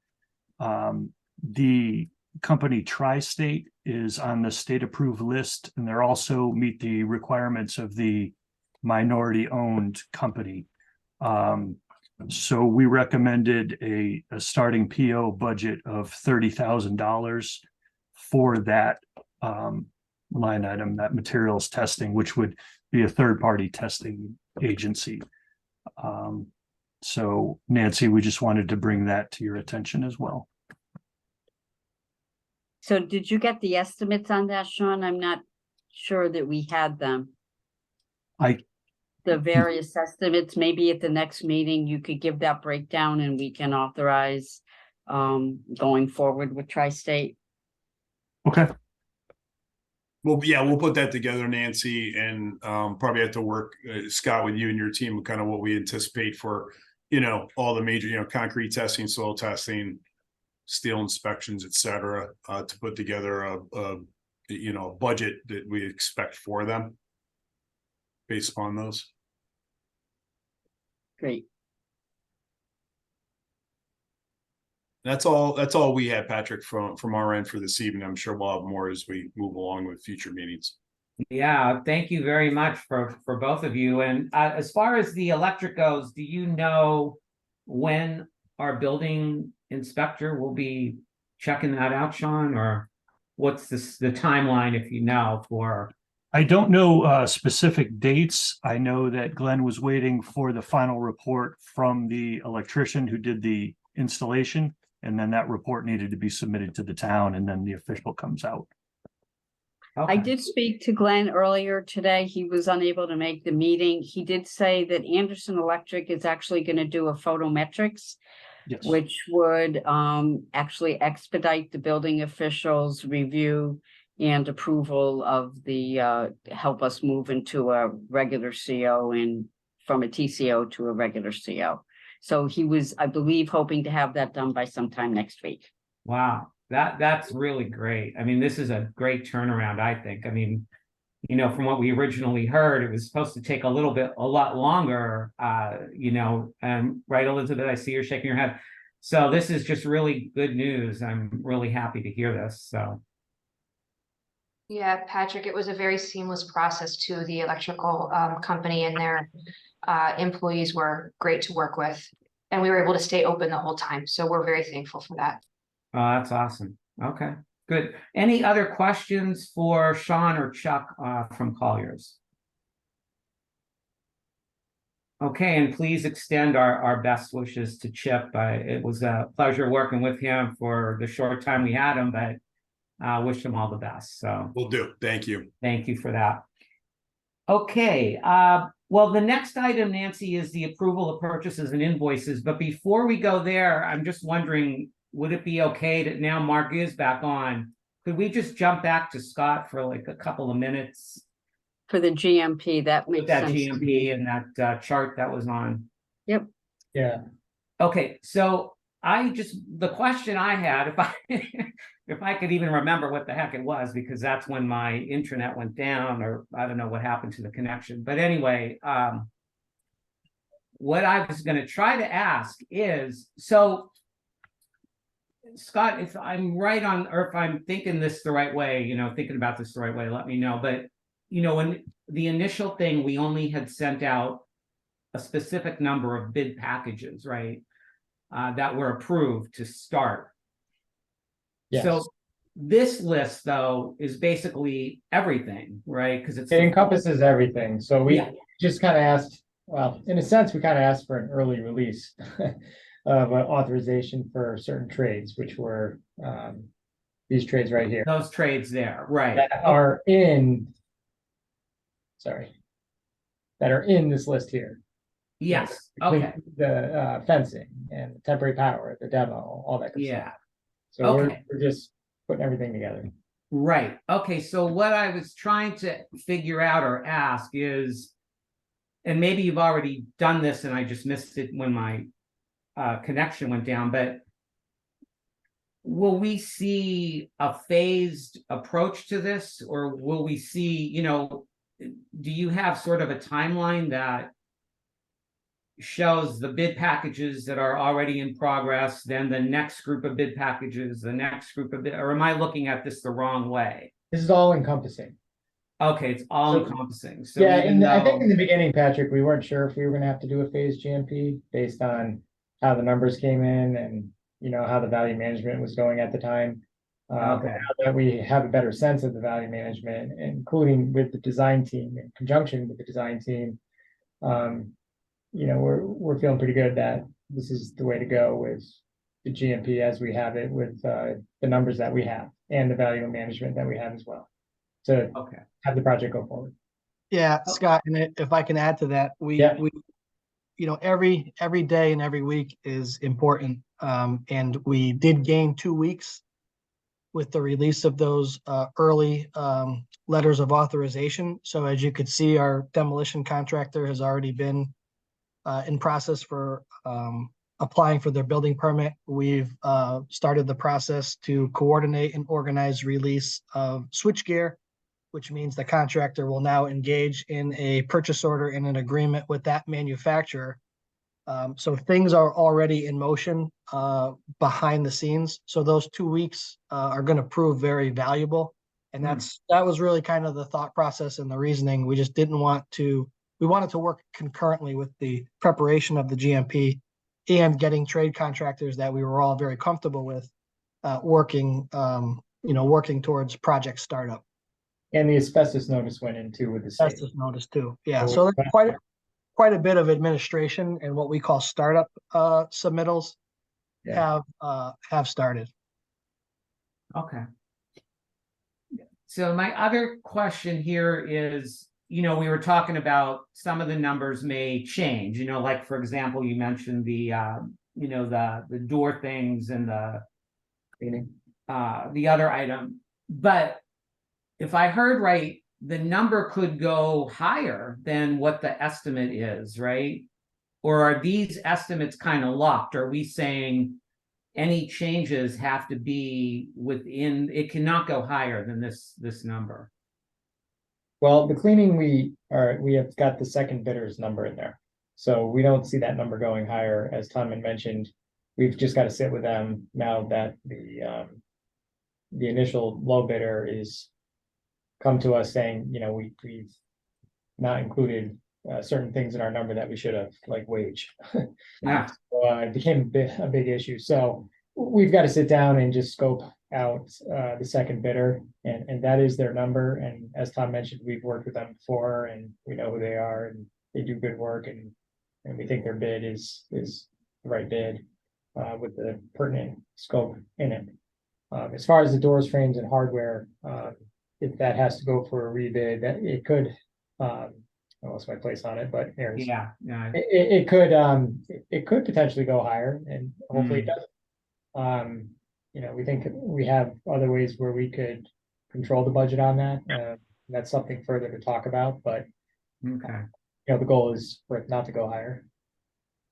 The company Tri-State is on the state approved list, and they're also meet the requirements of the minority owned company. So we recommended a starting PO budget of $30,000 for that line item, that materials testing, which would be a third-party testing agency. So Nancy, we just wanted to bring that to your attention as well. So did you get the estimates on that, Sean? I'm not sure that we had them. The various estimates, maybe at the next meeting, you could give that breakdown and we can authorize going forward with Tri-State. Okay. Well, yeah, we'll put that together, Nancy, and probably have to work, Scott, with you and your team, kind of what we anticipate for, all the major, concrete testing, soil testing, steel inspections, et cetera, to put together a budget that we expect for them based upon those. Great. That's all we had, Patrick, from our end for this evening. I'm sure we'll have more as we move along with future meetings. Yeah, thank you very much for both of you. And as far as the electric goes, do you know when our building inspector will be checking that out, Sean, or what's the timeline, if you know, for? I don't know specific dates. I know that Glenn was waiting for the final report from the electrician who did the installation, and then that report needed to be submitted to the town, and then the official comes out. Okay. I did speak to Glenn earlier today. He was unable to make the meeting. He did say that Anderson Electric is actually going to do a photometrics, Yes. which would actually expedite the building officials' review and approval of the help us move into a regular CO and from a TCO to a regular CO. So he was, I believe, hoping to have that done by sometime next week. Wow, that's really great. I mean, this is a great turnaround, I think. I mean, from what we originally heard, it was supposed to take a lot longer, and right, Elizabeth, I see you're shaking your head. So this is just really good news. I'm really happy to hear this, so. Yeah, Patrick, it was a very seamless process to the electrical company, and their employees were great to work with. And we were able to stay open the whole time. So we're very thankful for that. Oh, that's awesome. Okay, good. Any other questions for Sean or Chuck from Colliers? Okay, and please extend our best wishes to Chip. It was a pleasure working with him for the short time we had him, but wish him all the best. So Will do. Thank you. Thank you for that. Okay, well, the next item, Nancy, is the approval of purchases and invoices. But before we go there, I'm just wondering, would it be okay that now Mark is back on? Could we just jump back to Scott for like a couple of minutes? For the GMP, that makes With that sense. GMP and that chart that was on. Yep. Yeah. Okay, so the question I had, if I could even remember what the heck it was, because that's when my intranet went down, or I don't know what happened to the connection. But anyway, what I was going to try to ask is, so Scott, if I'm right on, or if I'm thinking this the right way, thinking about this the right way, let me know. But, when the initial thing, we only had sent out a specific number of bid packages, right? That were approved to start. Yes. So this list, though, is basically everything, right? Because it's It the- encompasses everything, so we Yeah. just kind of asked, well, in a sense, we kind of asked for an early release of authorization for certain trades, which were these trades right here those trades there, right? that are in, sorry, that are in this list here. Yes, The clean- okay, The fencing and temporary power, the demo, all that good stuff. yeah, So okay. we're just putting everything together. right. Okay, so what I was trying to figure out or ask is, and maybe you've already done this and I just missed it when my connection went down, but will we see a phased approach to this, or will we see, you know, do you have sort of a timeline that shows the bid packages that are already in progress, then the next group of bid packages, the next group of bid, or am I looking at this the wrong way? This is all encompassing. Okay, it's all So- encompassing, so Yeah, even and I think in though, the beginning, Patrick, we weren't sure if we were gonna have to do a phased GMP based on how the numbers came in and, you know, how the value management was going at the time. But okay, now that we have a better sense of the value management, including with the design team, in conjunction with the design team, you know, we're feeling pretty good that this is the way to go with the GMP as we have it with the numbers that we have and the value management that we have as well, to okay, have the project go forward. Yeah, Scott, and if I can add to that, Yeah. we, you know, every day and every week is important. And we did gain 2 weeks with the release of those early letters of authorization. So as you could see, our demolition contractor has already been in process for applying for their building permit. We've started the process to coordinate and organize release of switchgear, which means the contractor will now engage in a purchase order and an agreement with that manufacturer. So things are already in motion behind the scenes. So those 2 weeks are going to prove very valuable. And that was really kind of the thought process and the reasoning. We just didn't want to, we wanted to work concurrently with the preparation of the GMP and getting trade contractors that we were all very comfortable with working, working towards project startup. And the asbestos notice went in too with the state. Asbestos notice too. Yeah, So- so that's quite a bit of administration and what we call startup submittals Yeah. have started. okay. So my other question here is, you know, we were talking about some of the numbers may change, you know, like, for example, you mentioned the, you know, the door things and the other item, but if I heard right, the number could go higher than what the estimate is, right? Or are these estimates kind of locked? Are we saying any changes have to be within, it cannot go higher than this number? Well, the cleaning, we have got the second bidder's number in there. So we don't see that number going higher. As Tom had mentioned, we've just got to sit with them now that the initial low bidder is come to us saying, you know, we've not included certain things in our number that we should have, like wage. Yeah. So, it became a big issue. So we've got to sit down and just scope out the second bidder, and that is their number. And as Tom mentioned, we've worked with them before, and we know who they are, and they do good work, and we think their bid is the right bid with the pertinent scope in it. As far as the doors, frames, and hardware, if that has to go for a rebid, that it could. I lost my place on it, but there's Yeah. it could potentially go higher, and hopefully it doesn't. You know, we think we have other ways where we could control the budget on that. That's something further to talk about, but Okay. you know, the goal is for it not to go higher.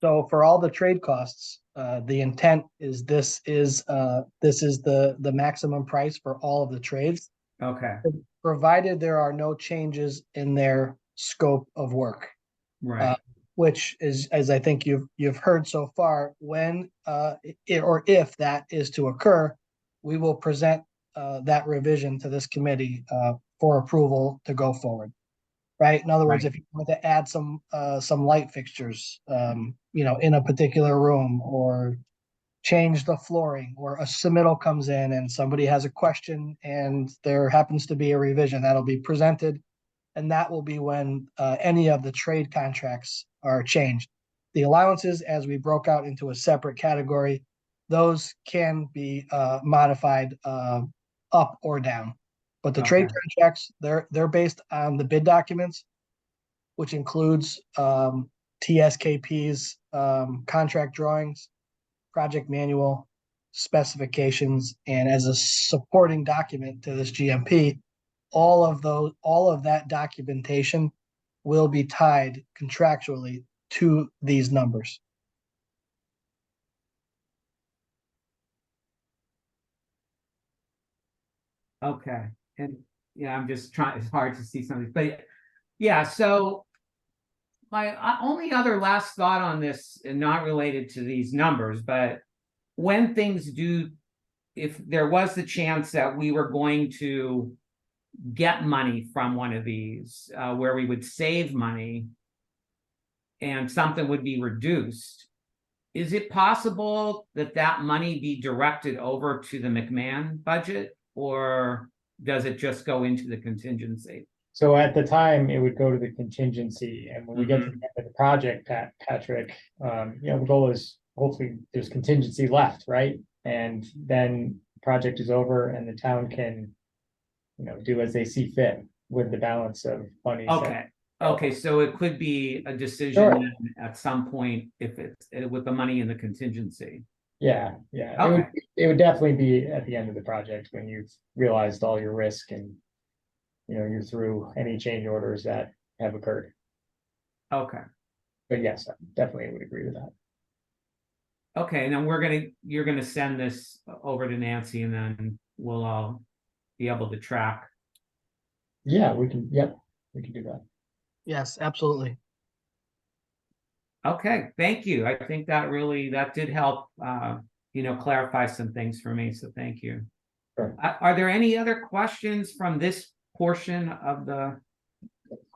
So for all the trade costs, the intent is this is the maximum price for all of the trades, Okay. provided there are no changes in their scope of work. Right. Which is, as I think you've heard so far, when or if that is to occur, we will present that revision to this committee for approval to go forward. Right. In other words, Right. if you want to add some light fixtures, you know, in a particular room, or change the flooring, or a submittal comes in and somebody has a question and there happens to be a revision, that'll be presented. And that will be when any of the trade contracts are changed. The allowances, as we broke out into a separate category, those can be modified up or down. But the trade Okay. contracts, they're based on the bid documents, which includes TSKP's contract drawings, project manual, specifications, and as a supporting document to this GMP, all of that documentation will be tied contractually to these numbers. Okay, and yeah, I'm just trying, it's hard to see something, but yeah, so my only other last thought on this, and not related to these numbers, but when things do, if there was the chance that we were going to get money from one of these, where we would save money and something would be reduced, is it possible that that money be directed over to the McMahon budget, or does it just go into the contingency? So at the time, it would go to the contingency, and when we get to the end of the project, Patrick, the goal is hopefully there's contingency left, right? And then the project is over and the town can, do as they see fit with the balance of money. Okay, so it could be a decision Sure. then at some point if it's with the money in the contingency. Yeah. Okay. It would definitely be at the end of the project when you've realized all your risk and, you're through any change orders that have occurred. Okay. But yes, I definitely would agree with that. Okay, and then you're gonna send this over to Nancy, and then we'll all be able to track. Yeah, we can do that. Yes, absolutely. Okay, thank you. I think that did help, clarify some things for me, so thank you. Sure. Are there any other questions from this portion of the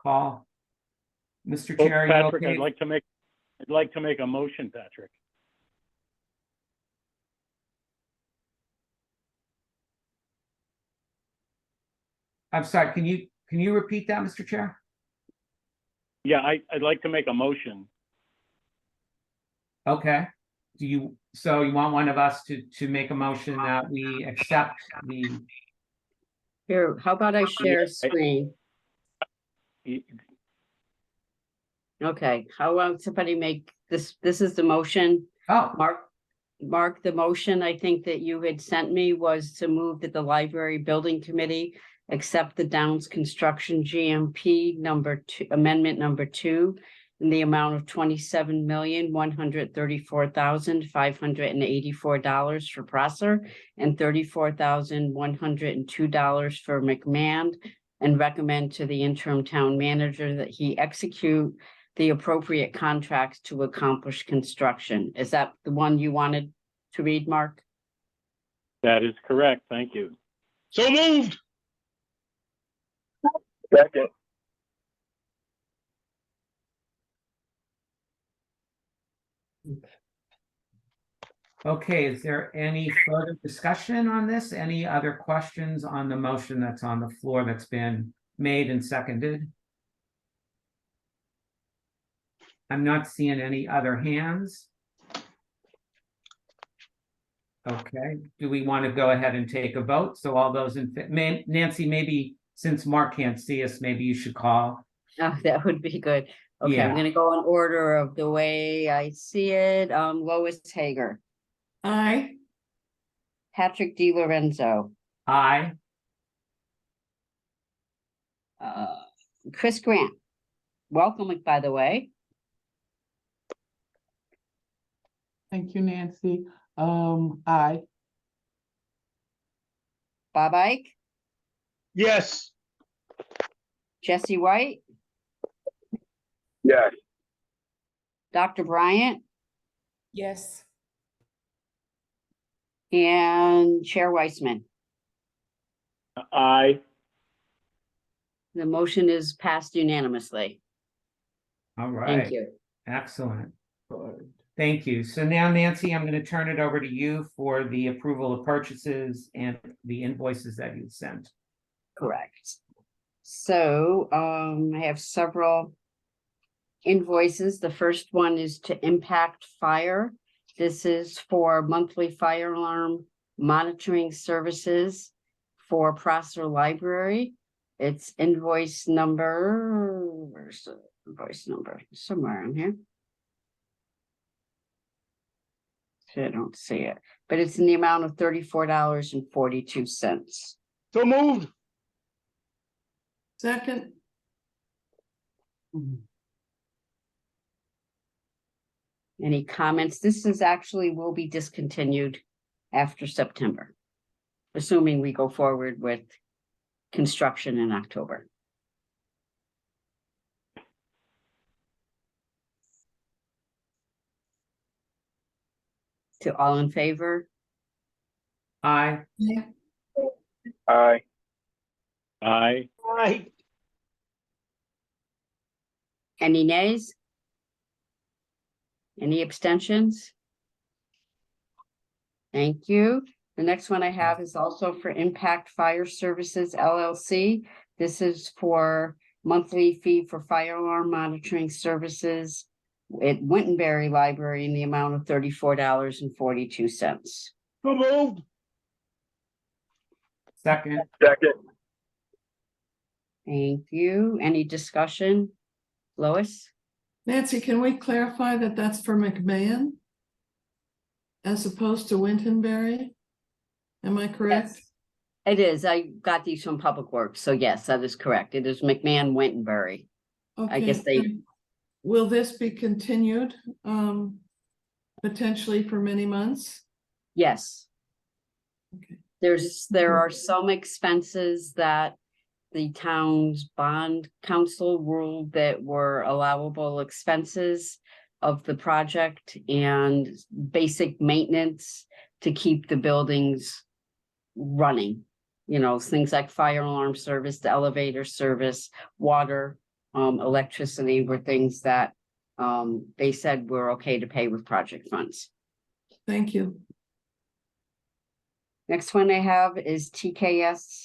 call? Mr. Well, Chair, are you Patrick, okay? I'd like to make a motion, Patrick. I'm sorry, can you repeat that, Mr. Chair? Yeah, I'd like to make a motion. Okay. So you want one of us to make a motion that we accept the, Here, how about I share screen? Okay, how about somebody make this is the motion. oh, Mark, the motion I think that you had sent me was to move that the library building committee accept the Downs Construction GMP amendment number 2 in the amount of $27,134,584 for Prosser and $34,102 for McMahon, and recommend to the interim town manager that he execute the appropriate contracts to accomplish construction. Is that the one you wanted to read, Mark? That is correct. Thank you. So moved. Second. okay, is there any further discussion on this? Any other questions on the motion that's on the floor that's been made and seconded? I'm not seeing any other hands. Okay, do we want to go ahead and take a vote? So all those in, Nancy, maybe since Mark can't see us, maybe you should call. Oh, that would be good. Okay, Yeah. I'm gonna go in order of the way I see it. Lois Hager, Aye. Patrick DiLorenzo, Aye. Chris Grant. Welcome, by the way. Thank you, Nancy. Aye. Bob Ike, Yes. Jesse White, Yes. Dr. Bryant, Yes. and Chair Weissman. Aye. The motion is passed unanimously. All right. Thank you. Excellent. Thank you. So now, Nancy, I'm going to turn it over to you for the approval of purchases and the invoices that you sent. Correct. So, I have several invoices. The first one is to Impact Fire. This is for monthly fire alarm monitoring services for Prosser Library. It's invoice number, where's the invoice number? Somewhere in here. I don't see it, but it's in the amount of $34.42. So moved. Second, Any comments? This is actually will be discontinued after September, assuming we go forward with construction in October. To all in favor? Aye. yeah, Aye. Aye. Aye. Any nays? Any abstentions? Thank you. The next one I have is also for Impact Fire Services LLC. This is for monthly fee for fire alarm monitoring services at Wintonberry Library in the amount of $34.42. So moved. Second. Second. Thank you. Any discussion? Lois? Nancy, can we clarify that that's for McMahon? As opposed to Wintonberry? Am I correct? Yes, it is. I got these from Public Works, so yes, that is correct. It is McMahon Wintonberry. I guess Okay, they, and will this be continued, potentially for many months? yes. Okay. There are some expenses that the town's bond council ruled that were allowable expenses of the project and basic maintenance to keep the buildings running. You know, things like fire alarm service, the elevator service, water, electricity were things that they said were okay to pay with project funds. Thank you. Next one I have is TSKP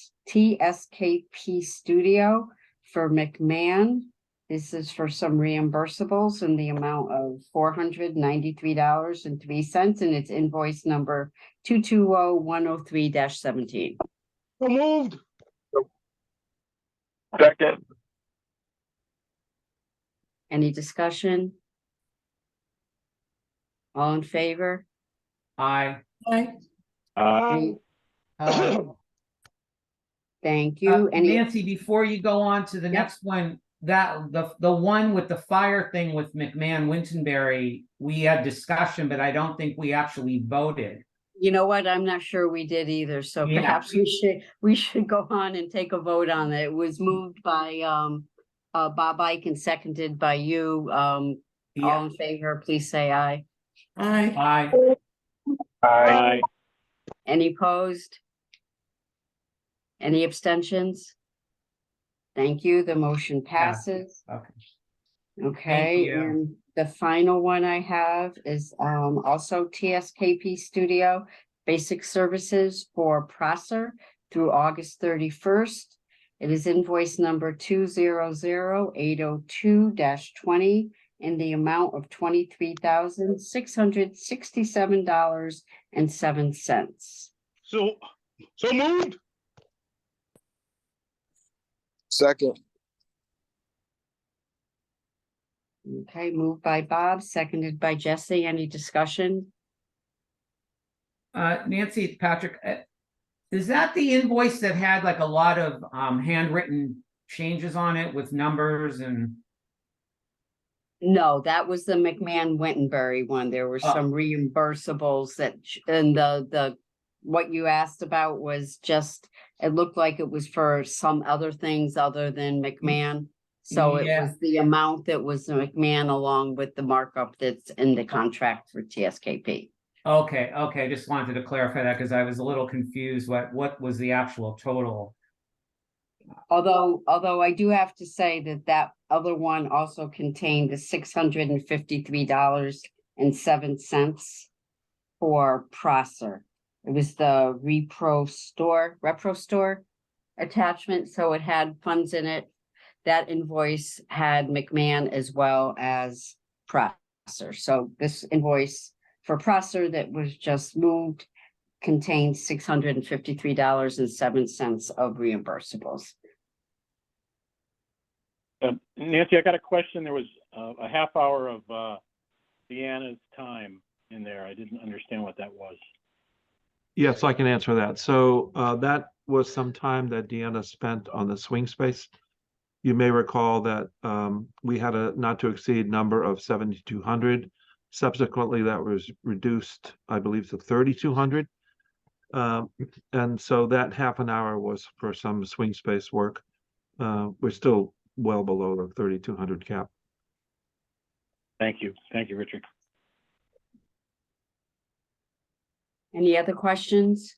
Studio for McMahon. This is for some reimbursables in the amount of $493.03, and it's invoice number 220103-17. So moved. Second. Any discussion? All in favor? Aye. Aye. Aye. Thank you. Any? Nancy, before you go on to the Yep. next one, that the one with the fire thing with McMahon Wintonberry, we had discussion, but I don't think we actually voted. You know what? I'm not sure we did either, so Yeah. perhaps we should go on and take a vote on it. It was moved by Bob Ike and seconded by you. All in favor, please say aye. Aye. Aye. Aye. Any opposed? Any abstentions? Thank you. The motion passes. Okay. Okay, you. and the final one I have is also TSKP Studio, basic services for Prosser through August 31st. It is invoice number 200802-20 in the amount of $23,667.07. So moved. Second. Okay, moved by Bob, seconded by Jesse. Any discussion? Nancy, Patrick, is that the invoice that had like a lot of handwritten changes on it with numbers and? No, that was the McMahon Wintonberry one. There were Oh. some reimbursables that, and what you asked about was just, it looked like it was for some other things other than McMahon. So it Yeah. was the amount that was McMahon along with the markup that's in the contract for TSKP. Okay, just wanted to clarify that because I was a little confused. What was the actual total? Although I do have to say that other one also contained the $653 and 7 cents for Prosser. It was the repro store attachment, so it had funds in it. That invoice had McMahon as well as Prosser. So this invoice for Prosser that was just moved contains $653.07 of reimbursables. Nancy, I got a question. There was a half hour of Deanna's time in there. I didn't understand what that was. Yes, I can answer that. So that was some time that Deanna spent on the swing space. You may recall that we had a not to exceed number of 7,200. Subsequently, that was reduced, I believe, to 3,200. And so that half an hour was for some swing space work. We're still well below the 3,200 cap. Thank you. Thank you, Richard. Any other questions?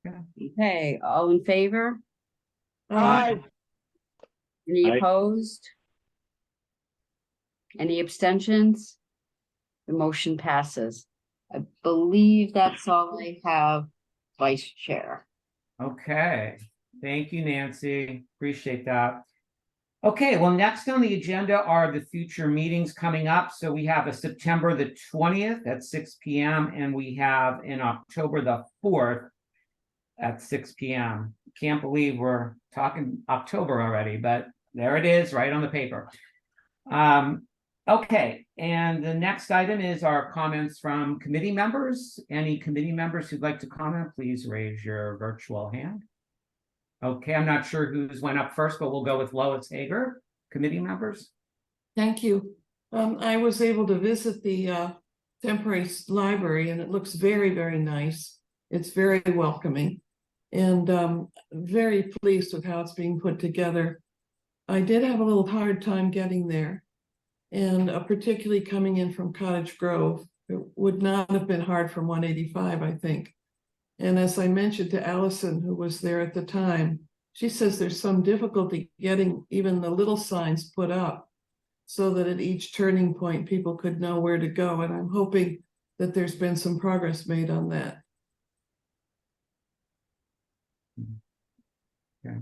Okay, all in favor? Aye. Any Aye. opposed? Any abstentions? The motion passes. I believe that's all I have, Vice Chair. Okay, thank you, Nancy. Appreciate that. Okay, well, next on the agenda are the future meetings coming up. So we have a September the 20th at 6 p.m. and we have in October the 4th at 6 p.m. Can't believe we're talking October already, but there it is, right on the paper. Okay, and the next item is our comments from committee members. Any committee members who'd like to comment, please raise your virtual hand. Okay, I'm not sure who's went up first, but we'll go with Lois Hager, committee members. Thank you. I was able to visit the temporary library and it looks very, very nice. It's very welcoming and very pleased with how it's being put together. I did have a little hard time getting there and particularly coming in from Cottage Grove. It would not have been hard from 185, I think. And as I mentioned to Allison, who was there at the time, she says there's some difficulty getting even the little signs put up so that at each turning point, people could know where to go. And I'm hoping that there's been some progress made on that. Okay.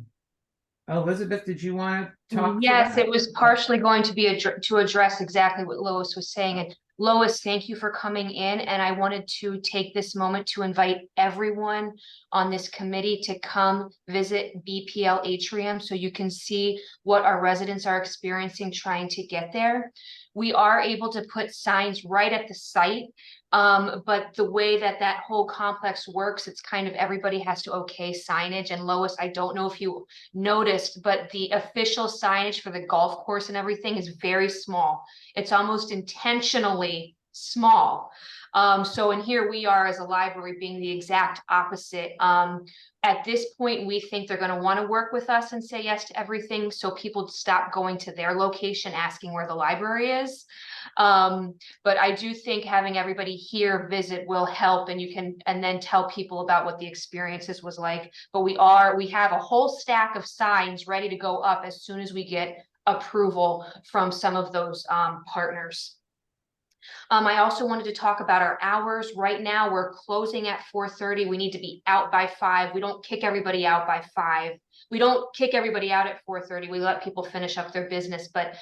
Elizabeth, did you want to talk? Yes, it was partially going to be to address exactly what Lois was saying. And Lois, thank you for coming in. And I wanted to take this moment to invite everyone on this committee to come visit BPL Atrium so you can see what our residents are experiencing trying to get there. We are able to put signs right at the site. But the way that whole complex works, it's kind of everybody has to okay signage. And Lois, I don't know if you noticed, but the official signage for the golf course and everything is very small. It's almost intentionally small. So in here we are as a library being the exact opposite. At this point, we think they're going to want to work with us and say yes to everything. So people stop going to their location asking where the library is. But I do think having everybody here visit will help, and you can and then tell people about what the experiences was like. But we have a whole stack of signs ready to go up as soon as we get approval from some of those partners. I also wanted to talk about our hours. Right now, we're closing at 4:30. We need to be out by 5. We don't kick everybody out by 5. We don't kick everybody out at 4:30. We let people finish up their business, but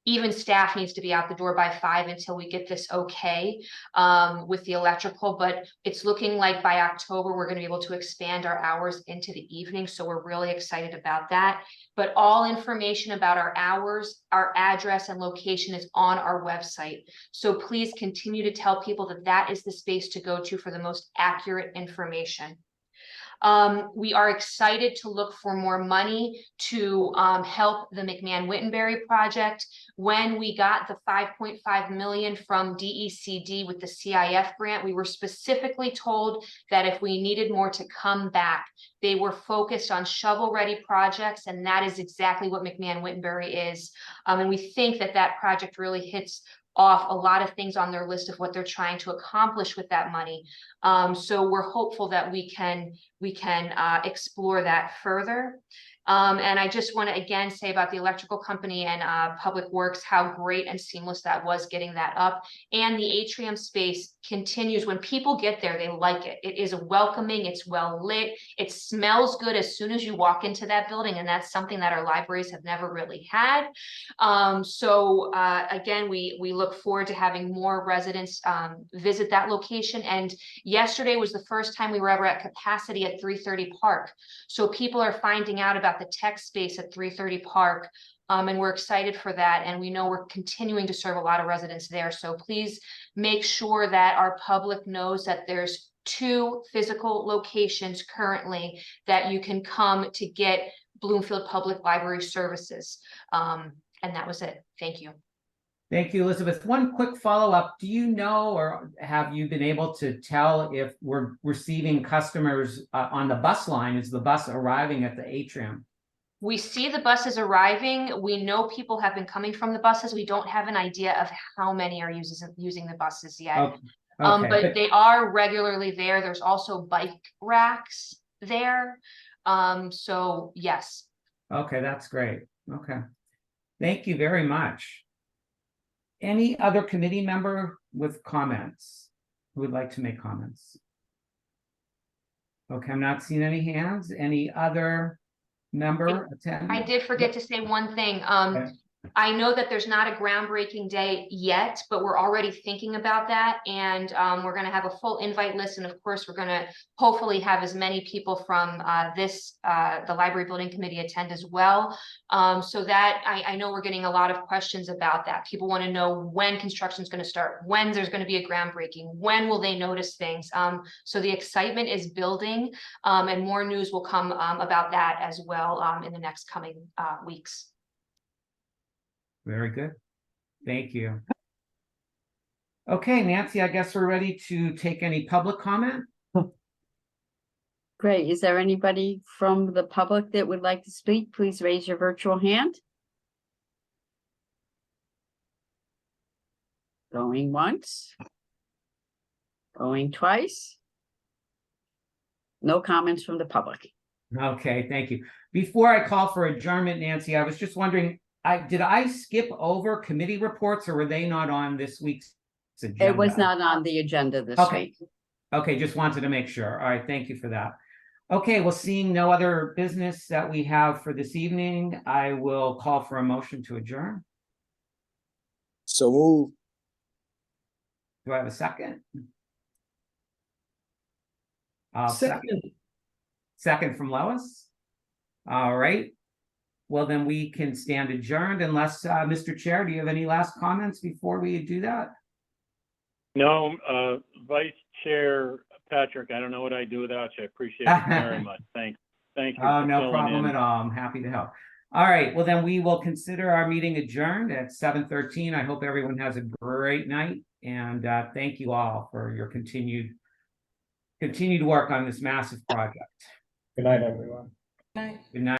even staff needs to be out the door by 5 until we get this okay with the electrical. But it's looking like by October, we're going to be able to expand our hours into the evening. So we're really excited about that. But all information about our hours, our address and location is on our website. So please continue to tell people that that is the space to go to for the most accurate information. We are excited to look for more money to help the McMahon-Wittenberry project. When we got the $5.5 million from DECD with the CIF grant, we were specifically told that if we needed more to come back, they were focused on shovel-ready projects, and that is exactly what McMahon-Wittenberry is. And we think that that project really hits off a lot of things on their list of what they're trying to accomplish with that money. So we're hopeful that we can explore that further. And I just want to again say about the electrical company and Public Works, how great and seamless that was getting that up. And the atrium space continues. When people get there, they like it. It is welcoming, it's well lit, it smells good as soon as you walk into that building, and that's something that our libraries have never really had. Again, we look forward to having more residents visit that location. And yesterday was the first time we were ever at capacity at 330 Park. So people are finding out about the tech space at 330 Park. And we're excited for that. And we know we're continuing to serve a lot of residents there. So please make sure that our public knows that there's 2 physical locations currently that you can come to get Bloomfield Public Library services. And that was it. Thank you. Thank you, Elizabeth. One quick follow-up. Do you know, or have you been able to tell if we're receiving customers on the bus line? Is the bus arriving at the atrium? We see the buses arriving. We know people have been coming from the buses. We don't have an idea of how many are using the buses yet. Okay. But they are regularly there. There's also bike racks there. So yes. Okay, that's great. Okay. Thank you very much. Any other committee member with comments who would like to make comments? Okay, I'm not seeing any hands. Any other member attend? I did forget to say one thing. Okay. I know that there's not a groundbreaking day yet, but we're already thinking about that. And we're going to have a full invite list. And of course, we're going to hopefully have as many people from the Library Building Committee attend as well. So that I know we're getting a lot of questions about that. People want to know when construction is going to start, when there's going to be a groundbreaking, when will they notice things. So the excitement is building, and more news will come about that as well in the next coming weeks. Very good. Thank you. Okay, Nancy, I guess we're ready to take any public comment. Great. Is there anybody from the public that would like to speak? Please raise your virtual hand. Going once. Going twice. No comments from the public. Okay, thank you. Before I call for adjournment, Nancy, I was just wondering, did I skip over committee reports, or were they not on this week's agenda? It was not on the agenda this week. Okay, just wanted to make sure. All right, thank you for that. Okay, well, seeing no other business that we have for this evening, I will call for a motion to adjourn. So move. Do I have a second? Second. Second from Lois. All right. Well, then we can stand adjourned unless, Mr. Chair, do you have any last comments before we do that? No, Vice Chair Patrick, I don't know what I'd do without you. I appreciate it very much. Thank you. Oh, for no filling problem in. at all. I'm happy to help. All right. Well, then we will consider our meeting adjourned at 7:13. I hope everyone has a great night, and thank you all for your continued work on this massive project. Good night, everyone. Night. Good night.